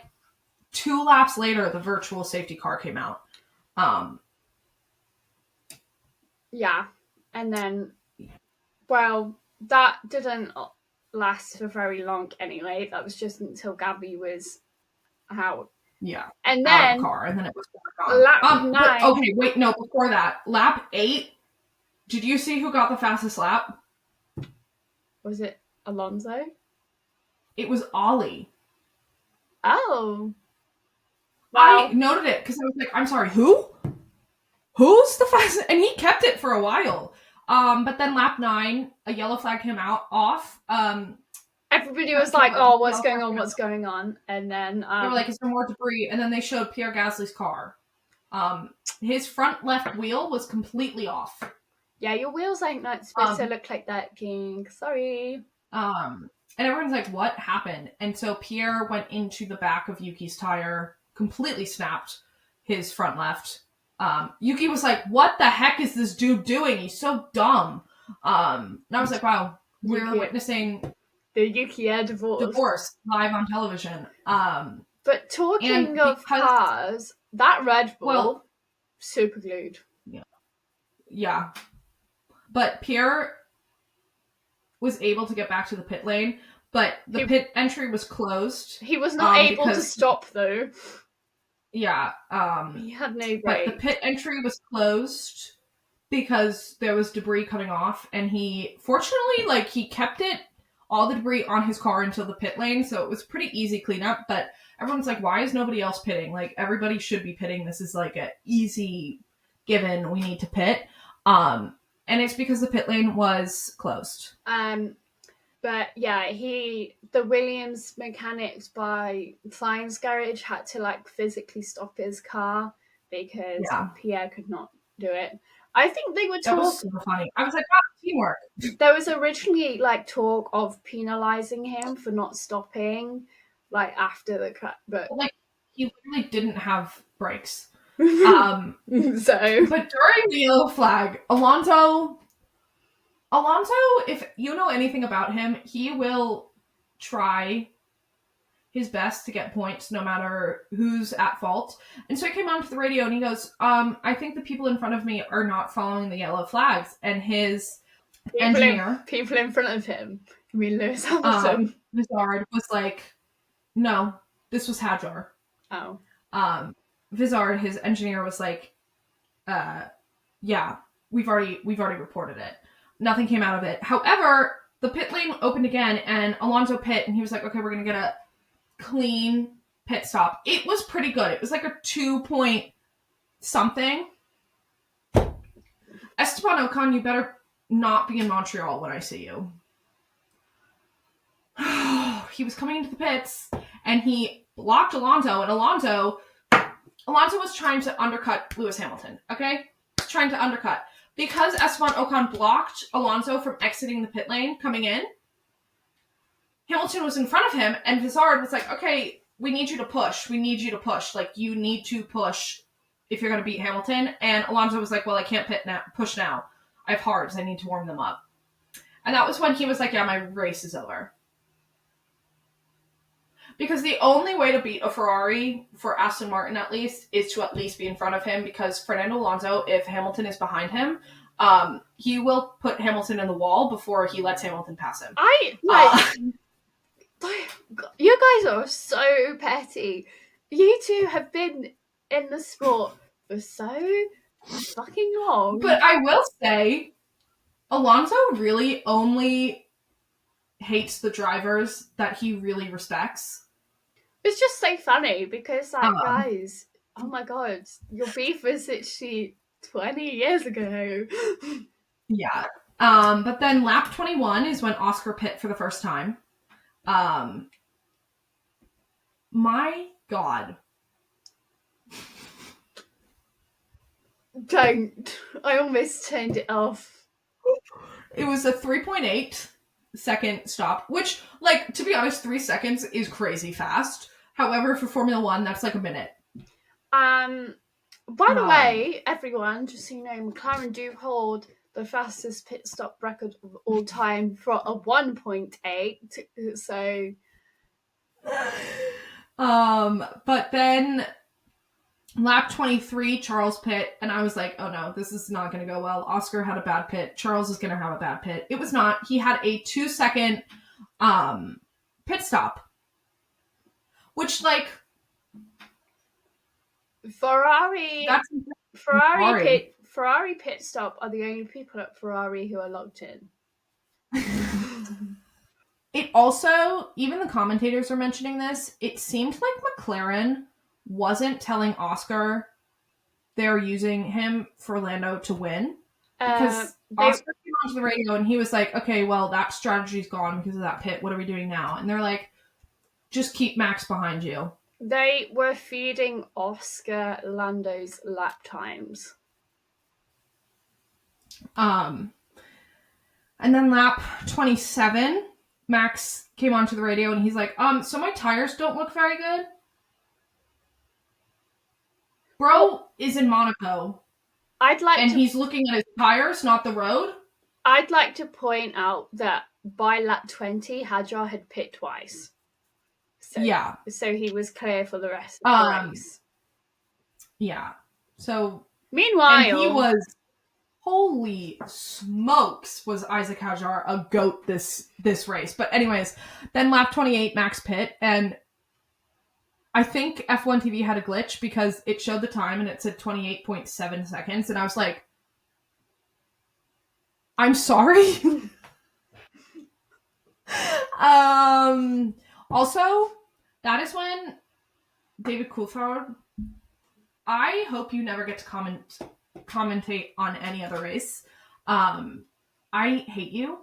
Speaker 1: 2 laps later, the virtual safety car came out.
Speaker 2: Yeah. And then... Well, that didn't last for very long anyway. That was just until Gabby was out.
Speaker 1: Yeah.
Speaker 2: And then...
Speaker 1: out of the car, and then it was gone.
Speaker 2: Lap 9...
Speaker 1: Okay, wait, no, before that. Lap 8, did you see who got the fastest lap?
Speaker 2: Was it Alonso?
Speaker 1: It was Ollie.
Speaker 2: Oh. Wow.
Speaker 1: I noted it, because I was like, I'm sorry, who? Who's the fastest? And he kept it for a while. But then lap 9, a yellow flag came off.
Speaker 2: Everybody was like, oh, what's going on? And then...
Speaker 1: they were like, is there more debris? And then they showed Pierre Gasly's car. His front left wheel was completely off.
Speaker 2: Yeah, your wheels ain't not supposed to look like that, King. Sorry.
Speaker 1: And everyone's like, what happened? And so Pierre went into the back of Yuki's tire, completely snapped his front left. Yuki was like, what the heck is this dude doing? He's so dumb. And I was like, wow, we're witnessing
Speaker 2: the Yuki Air divorce
Speaker 1: live on television.
Speaker 2: But talking of cars, that Red Bull, super glued.
Speaker 1: Yeah. But Pierre was able to get back to the pit lane, but the pit entry was closed.
Speaker 2: He was not able to stop, though.
Speaker 1: Yeah.
Speaker 2: He had no brake.
Speaker 1: But the pit entry was closed because there was debris coming off, and he, fortunately, like, he kept all the debris on his car until the pit lane, so it was pretty easy cleanup, but everyone's like, why is nobody else pitting? Like, everybody should be pitting. This is, like, an easy given. We need to pit. And it's because the pit lane was closed.
Speaker 2: But yeah, the Williams mechanics by Klein's garage had to like physically stop his car because Pierre could not do it. I think they were talking.
Speaker 1: That was super funny. I was like, wow, teamwork.
Speaker 2: There was originally like talk of penalizing him for not stopping, like after the cut, but
Speaker 1: like he literally didn't have brakes.
Speaker 2: But
Speaker 1: during the yellow flag, Alonso, if you know anything about him, he will try his best to get points no matter who's at fault. And so he came onto the radio and he goes, I think the people in front of me are not following the yellow flags. And his engineer...
Speaker 2: People in front of him? You mean Lewis Hamilton?
Speaker 1: Vizard was like, no, this was Hadjar.
Speaker 2: Oh.
Speaker 1: Vizard, his engineer, was like, yeah, we've already reported it. Nothing came out of it. However, the pit lane opened again and Alonso pit and he was like, okay, we're going to get a clean pit stop. It was pretty good. It was like a 2-point something. Esteban Ocon, you better not be in Montreal when I see you. He was coming into the pits and he blocked Alonso, and Alonso was trying to undercut Lewis Hamilton, okay? Trying to undercut. Because Esteban Ocon blocked Alonso from exiting the pit lane coming in, Hamilton was in front of him, and Vizard was like, okay, we need you to push. We need you to push. Like, you need to push if you're going to beat Hamilton. And Alonso was like, well, I can't push now. I have hards. I need to warm them up. And that was when he was like, yeah, my race is over. Because the only way to beat a Ferrari, for Aston Martin at least, is to at least be in front of him. Because Fernando Alonso, if Hamilton is behind him, he will put Hamilton in the wall before he lets Hamilton pass him.
Speaker 2: You guys are so petty. You two have been in the sport for so fucking long.
Speaker 1: But I will say, Alonso really only hates the drivers that he really respects.
Speaker 2: It's just so funny because, like, guys, oh my god, your beef was literally 20 years ago.
Speaker 1: Yeah. But then lap 21 is when Oscar pit for the first time. My God.
Speaker 2: Don't. I almost turned it off.
Speaker 1: It was a 3.8 second stop, which, like, to be honest, 3 seconds is crazy fast. However, for Formula One, that's like a minute.
Speaker 2: By the way, everyone, just so you know, McLaren do hold the fastest pit stop record of all time for a 1.8. So,
Speaker 1: but then lap 23, Charles pit, and I was like, oh no, this is not going to go well. Oscar had a bad pit. Charles is going to have a bad pit. It was not. He had a 2-second pit stop, which, like,
Speaker 2: Ferrari pit stop are the only people at Ferrari who are logged in.
Speaker 1: It also, even the commentators were mentioning this, it seemed like McLaren wasn't telling Oscar they're using him for Lando to win. Because Oscar came onto the radio and he was like, okay, well, that strategy's gone because of that pit. What are we doing now? And they're like, just keep Max behind you.
Speaker 2: They were feeding Oscar Lando's lap times.
Speaker 1: And then lap 27, Max came onto the radio and he's like, so my tires don't look very good. Bro is in Monaco. He's looking at his tires, not the road.
Speaker 2: I'd like to point out that by lap 20, Hadjar had pit twice. So,
Speaker 1: yeah.
Speaker 2: So he was clear for the rest of the race.
Speaker 1: Yeah. So
Speaker 2: meanwhile,
Speaker 1: he was, holy smokes, was Isaac Hadjar a goat this race. But anyways, then lap 28, Max pit, and I think F1 TV had a glitch because it showed the time and it said 28.7 seconds, and I was like, I'm sorry. Also, that is when David Coulthard, I hope you never get to commentate on any other race. I hate you.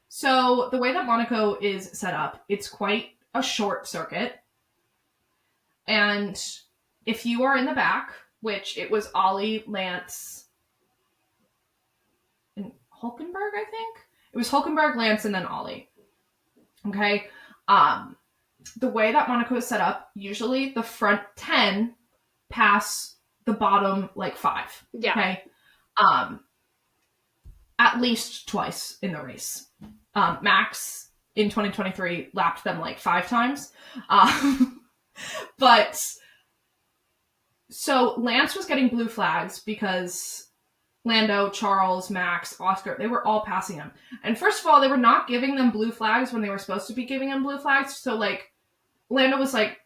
Speaker 1: So the way that Monaco is set up, it's quite a short circuit. And if you are in the back, which it was Ollie, Lance, and Hulkenberg, I think? It was Hulkenberg, Lance, and then Ollie. Okay? The way that Monaco is set up, usually the front 10 pass the bottom, 5.
Speaker 2: Yeah.
Speaker 1: Okay? At least twice in the race. Max, in 2023, lapped them 5 times. But, so Lance was getting blue flags because Lando, Charles, Max, Oscar, they were all passing him. And first of all, they were not giving them blue flags when they were supposed to be giving them blue flags. So, Lando was like,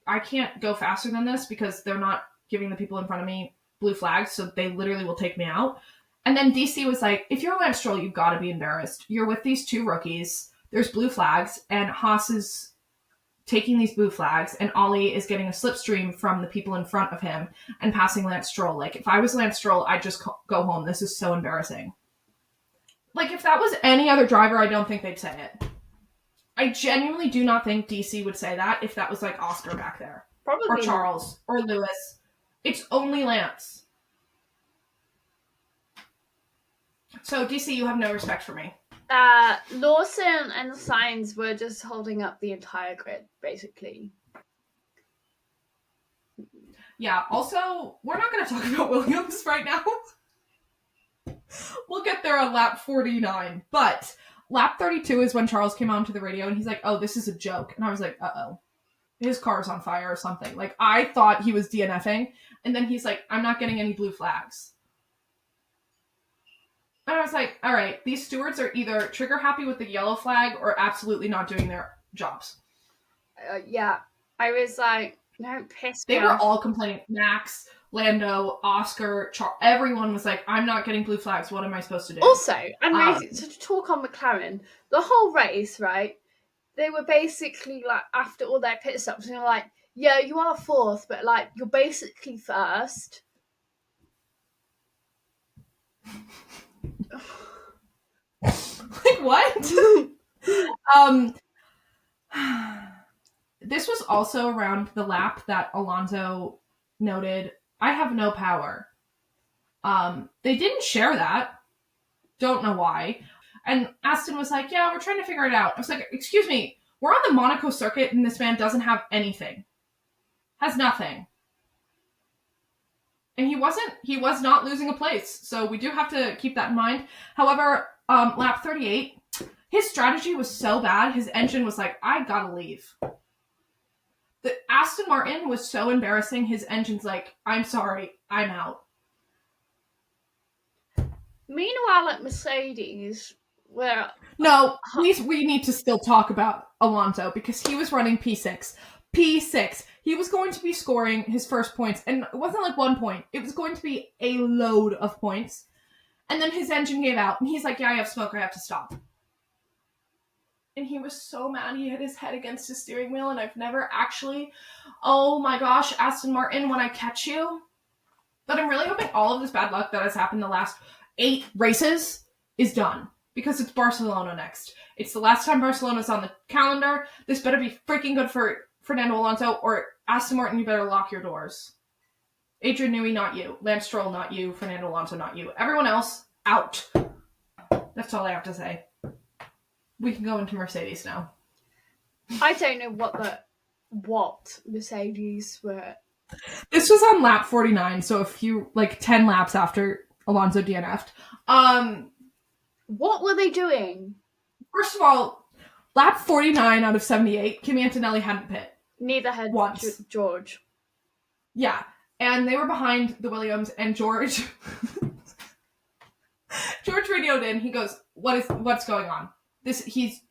Speaker 1: I can't go faster than this because they're not giving the people in front of me blue flags, so they literally will take me out. And then DC was like, if you're Lance Stroll, you've got to be embarrassed. You're with these 2 rookies. There's blue flags, and Haas is taking these blue flags, and Ollie is getting a slipstream from the people in front of him and passing Lance Stroll. If I was Lance Stroll, I'd just go home. This is so embarrassing. If that was any other driver, I don't think they'd say it. I genuinely do not think DC would say that if that was Oscar back there.
Speaker 2: Probably.
Speaker 1: Or Charles. Or Lewis. It's only Lance. So DC, you have no respect for me.
Speaker 2: Lawson and Sainz were just holding up the entire grid, basically.
Speaker 1: Yeah, also, we're not going to talk about Williams right now. We'll get there on lap 49. But lap 32 is when Charles came onto the radio and he's like, oh, this is a joke. And I was like, uh-oh. His car's on fire or something. Like, I thought he was DNFing. And then he's like, I'm not getting any blue flags. And I was like, all right, these stewards are either trigger happy with the yellow flag or absolutely not doing their jobs.
Speaker 2: Yeah. I was like, don't piss me
Speaker 1: They were
Speaker 2: off.
Speaker 1: all complaining. Max, Lando, Oscar, everyone was like, I'm not getting blue flags. What am I supposed to do?
Speaker 2: Also, to talk on McLaren, the whole race, right? They were basically like, after all their pit stops, and they're like, yeah, you are fourth, but like, you're basically first.
Speaker 1: Like, what? This was also around the lap that Alonso noted, I have no power. They didn't share that. Don't know why. And Aston was like, yeah, we're trying to figure it out. I was like, excuse me, we're on the Monaco circuit and this man doesn't have anything. Has nothing. And he was not losing a place. So we do have to keep that in mind. However, lap 38, his strategy was so bad, his engine was like, I gotta leave. The Aston Martin was so embarrassing, his engine's like, I'm sorry, I'm out.
Speaker 2: Meanwhile, at Mercedes, where...
Speaker 1: No, we need to still talk about Alonso because he was running P6. P6. He was going to be scoring his first points, and it wasn't like 1 point. It was going to be a load of points. And then his engine gave out, and he's like, yeah, I have smoke, I have to stop. And he was so mad, he hit his head against his steering wheel, and I've never actually... Oh my gosh, Aston Martin, when I catch you... But I'm really hoping all of this bad luck that has happened the last 8 races is done. Because it's Barcelona next. It's the last time Barcelona's on the calendar. This better be freaking good for Fernando Alonso, or Aston Martin, you better lock your doors. Adrian Newey, not you. Lance Stroll, not you. Fernando Alonso, not you. Everyone else, out. That's all I have to say. We can go into Mercedes now.
Speaker 2: I don't know what Mercedes were.
Speaker 1: This was on lap 49, so a few, 10 laps after Alonso DNF'd.
Speaker 2: What were they doing?
Speaker 1: First of all, lap 49 out of 78, Kimi Antonelli hadn't pit.
Speaker 2: Neither had George.
Speaker 1: Yeah, and they were behind the Williams, and George radioed in. He goes, what's going on? He's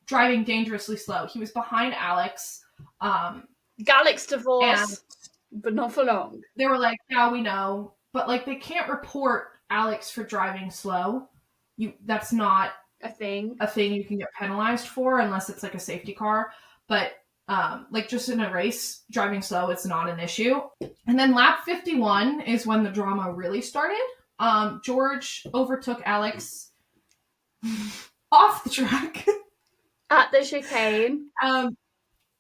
Speaker 1: driving dangerously slow. He was behind Alex.
Speaker 2: Alex divorced, but not for long.
Speaker 1: They were like, yeah, we know, but they can't report Alex for driving slow. That's not
Speaker 2: a thing
Speaker 1: you can get penalized for unless it's a safety car. But just in a race, driving slow, it's not an issue. And then lap 51 is when the drama really started. George overtook Alex off the track
Speaker 2: at the chicane.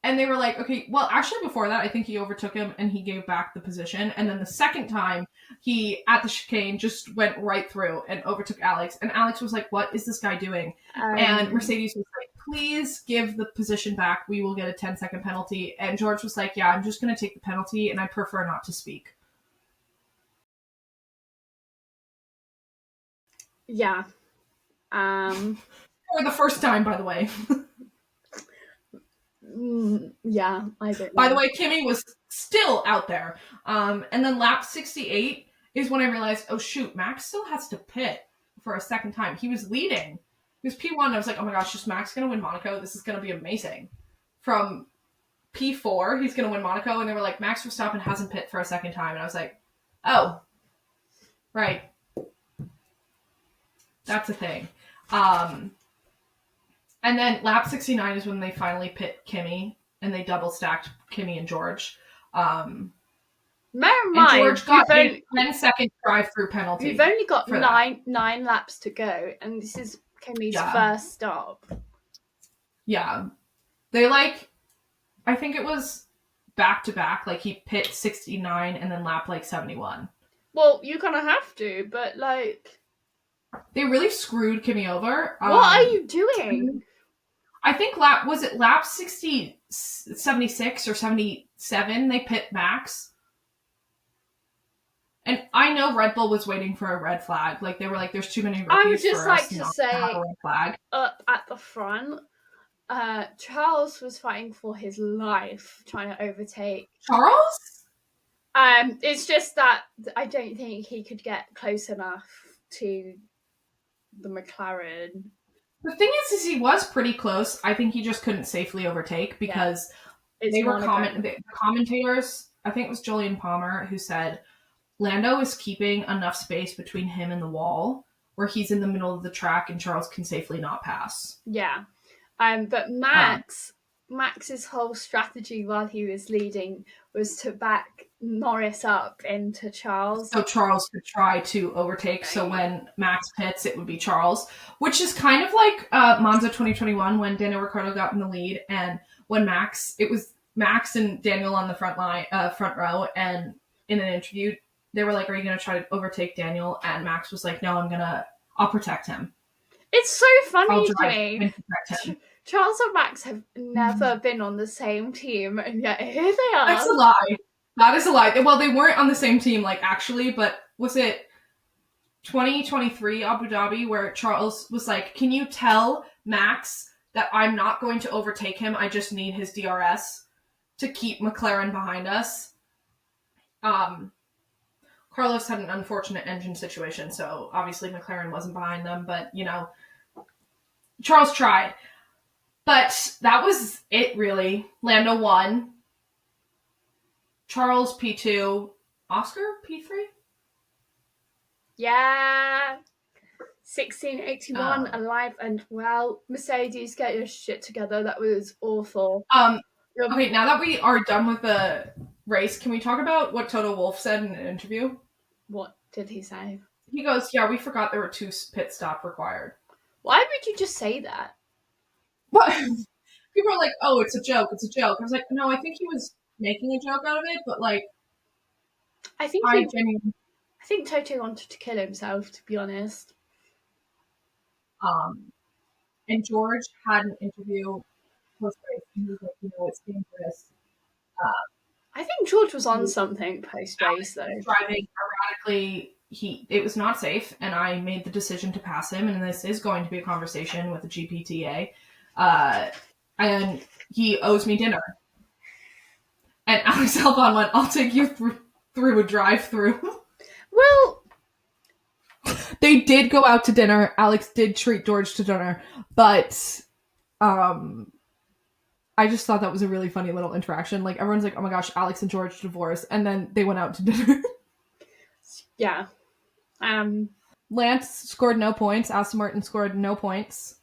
Speaker 1: And they were like, okay, well, actually before that, I think he overtook him and he gave back the position. And then the second time, he, at the chicane, just went right through and overtook Alex. And Alex was like, what is this guy doing? And Mercedes was like, please give the position back. We will get a 10-second penalty. And George was like, yeah, I'm just going to take the penalty and I prefer not to speak.
Speaker 2: Yeah.
Speaker 1: For the first time, by the way.
Speaker 2: Yeah, I don't know.
Speaker 1: By the way, Kimi was still out there. And then lap 68 is when I realized, oh shoot, Max still has to pit for a second time. He was leading. He was P1. I was like, oh my gosh, is Max going to win Monaco? This is going to be amazing. From P4, he's going to win Monaco. And they were like, Max Verstappen hasn't pit for a second time. And I was like, oh, right. That's a thing. And then lap 69 is when they finally pit Kimi, and they double stacked Kimi and George.
Speaker 2: Bear in mind,
Speaker 1: George got a 10-second drive-through penalty.
Speaker 2: We've only got nine laps to go, and this is Kimi's first stop.
Speaker 1: Yeah. They I think it was back-to-back, he pit 69 and then lap 71.
Speaker 2: Well, you're gonna have to, but
Speaker 1: they really screwed Kimi over.
Speaker 2: What are you doing?
Speaker 1: I think lap 76 or 77 they pit Max? And I know Red Bull was waiting for a red flag. Like, they were like, there's too many
Speaker 2: I would
Speaker 1: rookies
Speaker 2: just
Speaker 1: for
Speaker 2: like
Speaker 1: us
Speaker 2: to
Speaker 1: not to have a
Speaker 2: say,
Speaker 1: red flag.
Speaker 2: up at the front, Charles was fighting for his life trying to overtake.
Speaker 1: Charles?
Speaker 2: It's just that I don't think he could get close enough to the McLaren.
Speaker 1: The thing is he was pretty close. I think he just couldn't safely overtake because
Speaker 2: It's
Speaker 1: they were
Speaker 2: Monaco.
Speaker 1: the commentators. I think it was Julian Palmer who said Lando is keeping enough space between him and the wall where he's in the middle of the track and Charles can safely not pass.
Speaker 2: Yeah. But Max's whole strategy while he was leading was to back Norris up into Charles.
Speaker 1: So Charles could try to overtake. So when Max pits, it would be Charles, which is kind of like Monza 2021 when Daniel Ricciardo got in the lead, and when it was Max and Daniel on the front row, and in an interview, they were like, "Are you going to try to overtake Daniel?" And Max was like, "No, I'll protect him."
Speaker 2: It's so funny to me. Charles and Max have never been on the same team, and yet here they are.
Speaker 1: That's a lie. That is a lie. Well, they weren't on the same team, like, actually, but was it 2023 Abu Dhabi where Charles was like, can you tell Max that I'm not going to overtake him, I just need his DRS to keep McLaren behind us? Carlos had an unfortunate engine situation, so obviously McLaren wasn't behind them, but, Charles tried. But that was it, really. Lando won. Charles P2. Oscar P3?
Speaker 2: Yeah. 1681 alive and well. Mercedes, get your shit together. That was awful.
Speaker 1: Okay, now that we are done with the race, can we talk about what Toto Wolff said in an interview?
Speaker 2: What did he say?
Speaker 1: He goes, yeah, we forgot there were 2 pit stop required.
Speaker 2: Why would you just say that?
Speaker 1: What? People are like, oh, it's a joke. I was like, no, I think he was making a joke out of it, but like,
Speaker 2: I think Toto wanted to kill himself, to be honest.
Speaker 1: And George had an interview post-race, and he was like, it's dangerous.
Speaker 2: I think George was on something post-race, though.
Speaker 1: Driving erratically, it was not safe, and I made the decision to pass him, and this is going to be a conversation with the GPTA. And he owes me dinner. And Alex Albon went, I'll take you through a drive-through.
Speaker 2: Well,
Speaker 1: they did go out to dinner. Alex did treat George to dinner, but I just thought that was a really funny little interaction. Like, everyone's like, oh my gosh, Alex and George divorced, and then they went out to dinner.
Speaker 2: Yeah.
Speaker 1: Lance scored no points. Aston Martin scored no points.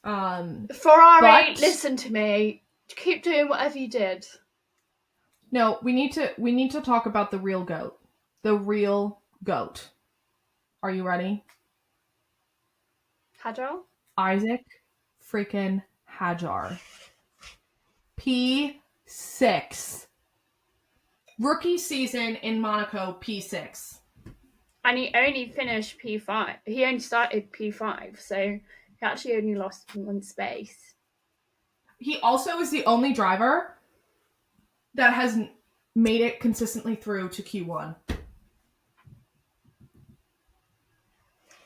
Speaker 2: Ferrari, listen to me. Keep doing whatever you did.
Speaker 1: No, we need to talk about the real GOAT. The real GOAT. Are you ready?
Speaker 2: Hajar?
Speaker 1: Isaac freaking Hajar. P6. Rookie season in Monaco, P6.
Speaker 2: And he only finished P5. He only started P5, so he actually only lost 1 space.
Speaker 1: He also is the only driver that has made it consistently through to Q1.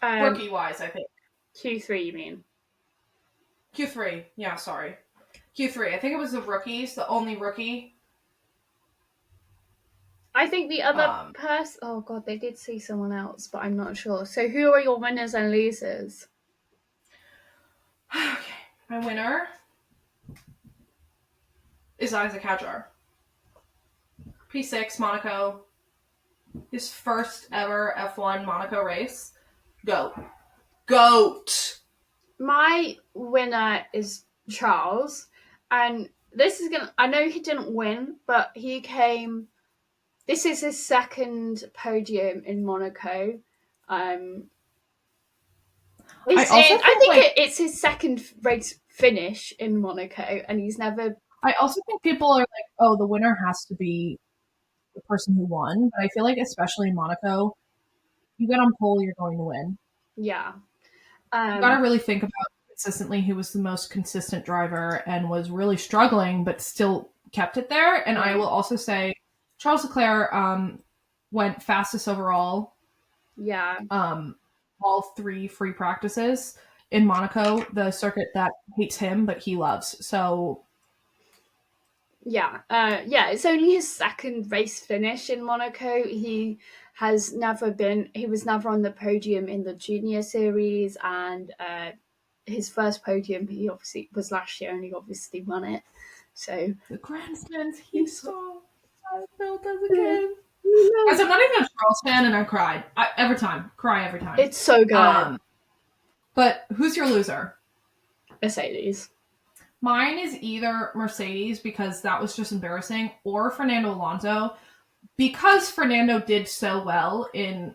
Speaker 1: Rookie-wise, I think.
Speaker 2: Q3, you mean?
Speaker 1: Q3. Yeah, sorry. Q3. I think it was the rookies, the only rookie.
Speaker 2: I think the other person... Oh, God, they did see someone else, but I'm not sure. So who are your winners and losers?
Speaker 1: Okay. My winner is Isaac Hajar. P6, Monaco. His first ever F1 Monaco race. GOAT.
Speaker 2: My winner is Charles. And this is gonna... I know he didn't win, but he came... This is his second podium in Monaco. I think it's his second race finish in Monaco, and he's never...
Speaker 1: I also think people are like, oh, the winner has to be the person who won. But I feel like, especially in Monaco, you get on pole, you're going to win.
Speaker 2: Yeah.
Speaker 1: You got to really think about consistently who was the most consistent driver and was really struggling, but still kept it there. And I will also say Charles Leclerc went fastest overall.
Speaker 2: Yeah.
Speaker 1: All 3 free practices in Monaco, the circuit that hates him but he loves. So
Speaker 2: Yeah, it's only his second race finish in Monaco. He was never on the podium in the junior series, and his first podium he obviously was last year, and he obviously won it. So
Speaker 1: the grandstands he saw, I felt as a
Speaker 2: yeah.
Speaker 1: kid. Guys, I'm not even a Charles fan, and I cried every time. Cry every time.
Speaker 2: It's so good.
Speaker 1: But who's your loser?
Speaker 2: Mercedes.
Speaker 1: Mine is either Mercedes because that was just embarrassing, or Fernando Alonso because Fernando did so well in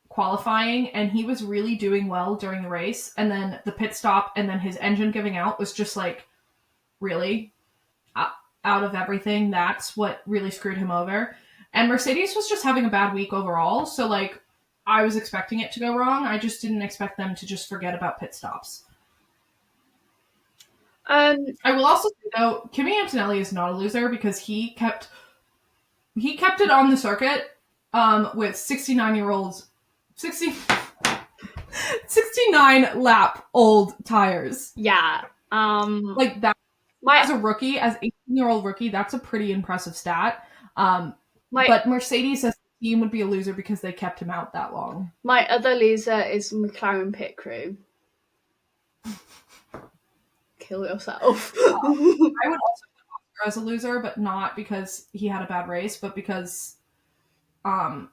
Speaker 1: qualifying and he was really doing well during the race, and then the pit stop and then his engine giving out was just like, really? Out of everything, that's what really screwed him over. And Mercedes was just having a bad week overall, so like I was expecting it to go wrong. I just didn't expect them to just forget about pit stops. I will also say though, Kimi Antonelli is not a loser because he kept it on the circuit with 69-year-olds 69 lap old tires.
Speaker 2: Yeah.
Speaker 1: Like that as a rookie, as 18-year-old rookie, that's a pretty impressive stat. But Mercedes as a team would be a loser because they kept him out that long.
Speaker 2: My other loser is McLaren pit crew. Kill yourself.
Speaker 1: I would also put Oscar as a loser, but not because he had a bad race, but because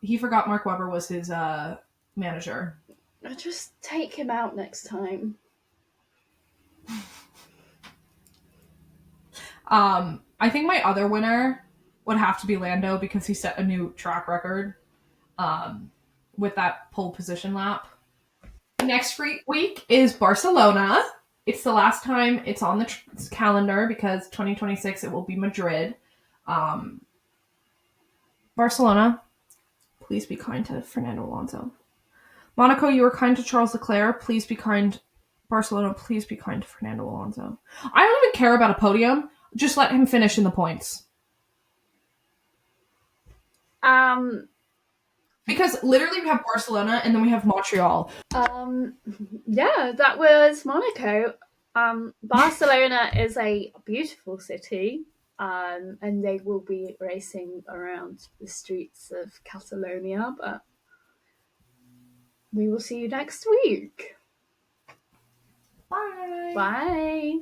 Speaker 1: he forgot Mark Webber was his manager.
Speaker 2: Just take him out next time.
Speaker 1: I think my other winner would have to be Lando because he set a new track record with that pole position lap. Next week is Barcelona. It's the last time it's on the calendar because 2026 it will be Madrid. Barcelona, please be kind to Fernando Alonso. Monaco, you were kind to Charles Leclerc. Please be kind. Barcelona, please be kind to Fernando Alonso. I don't even care about a podium. Just let him finish in the points. Because literally we have Barcelona and then we have Montreal.
Speaker 2: Yeah, that was Monaco. Barcelona is a beautiful city, and they will be racing around the streets of Catalonia, but we will see you next week.
Speaker 1: Bye.
Speaker 2: Bye.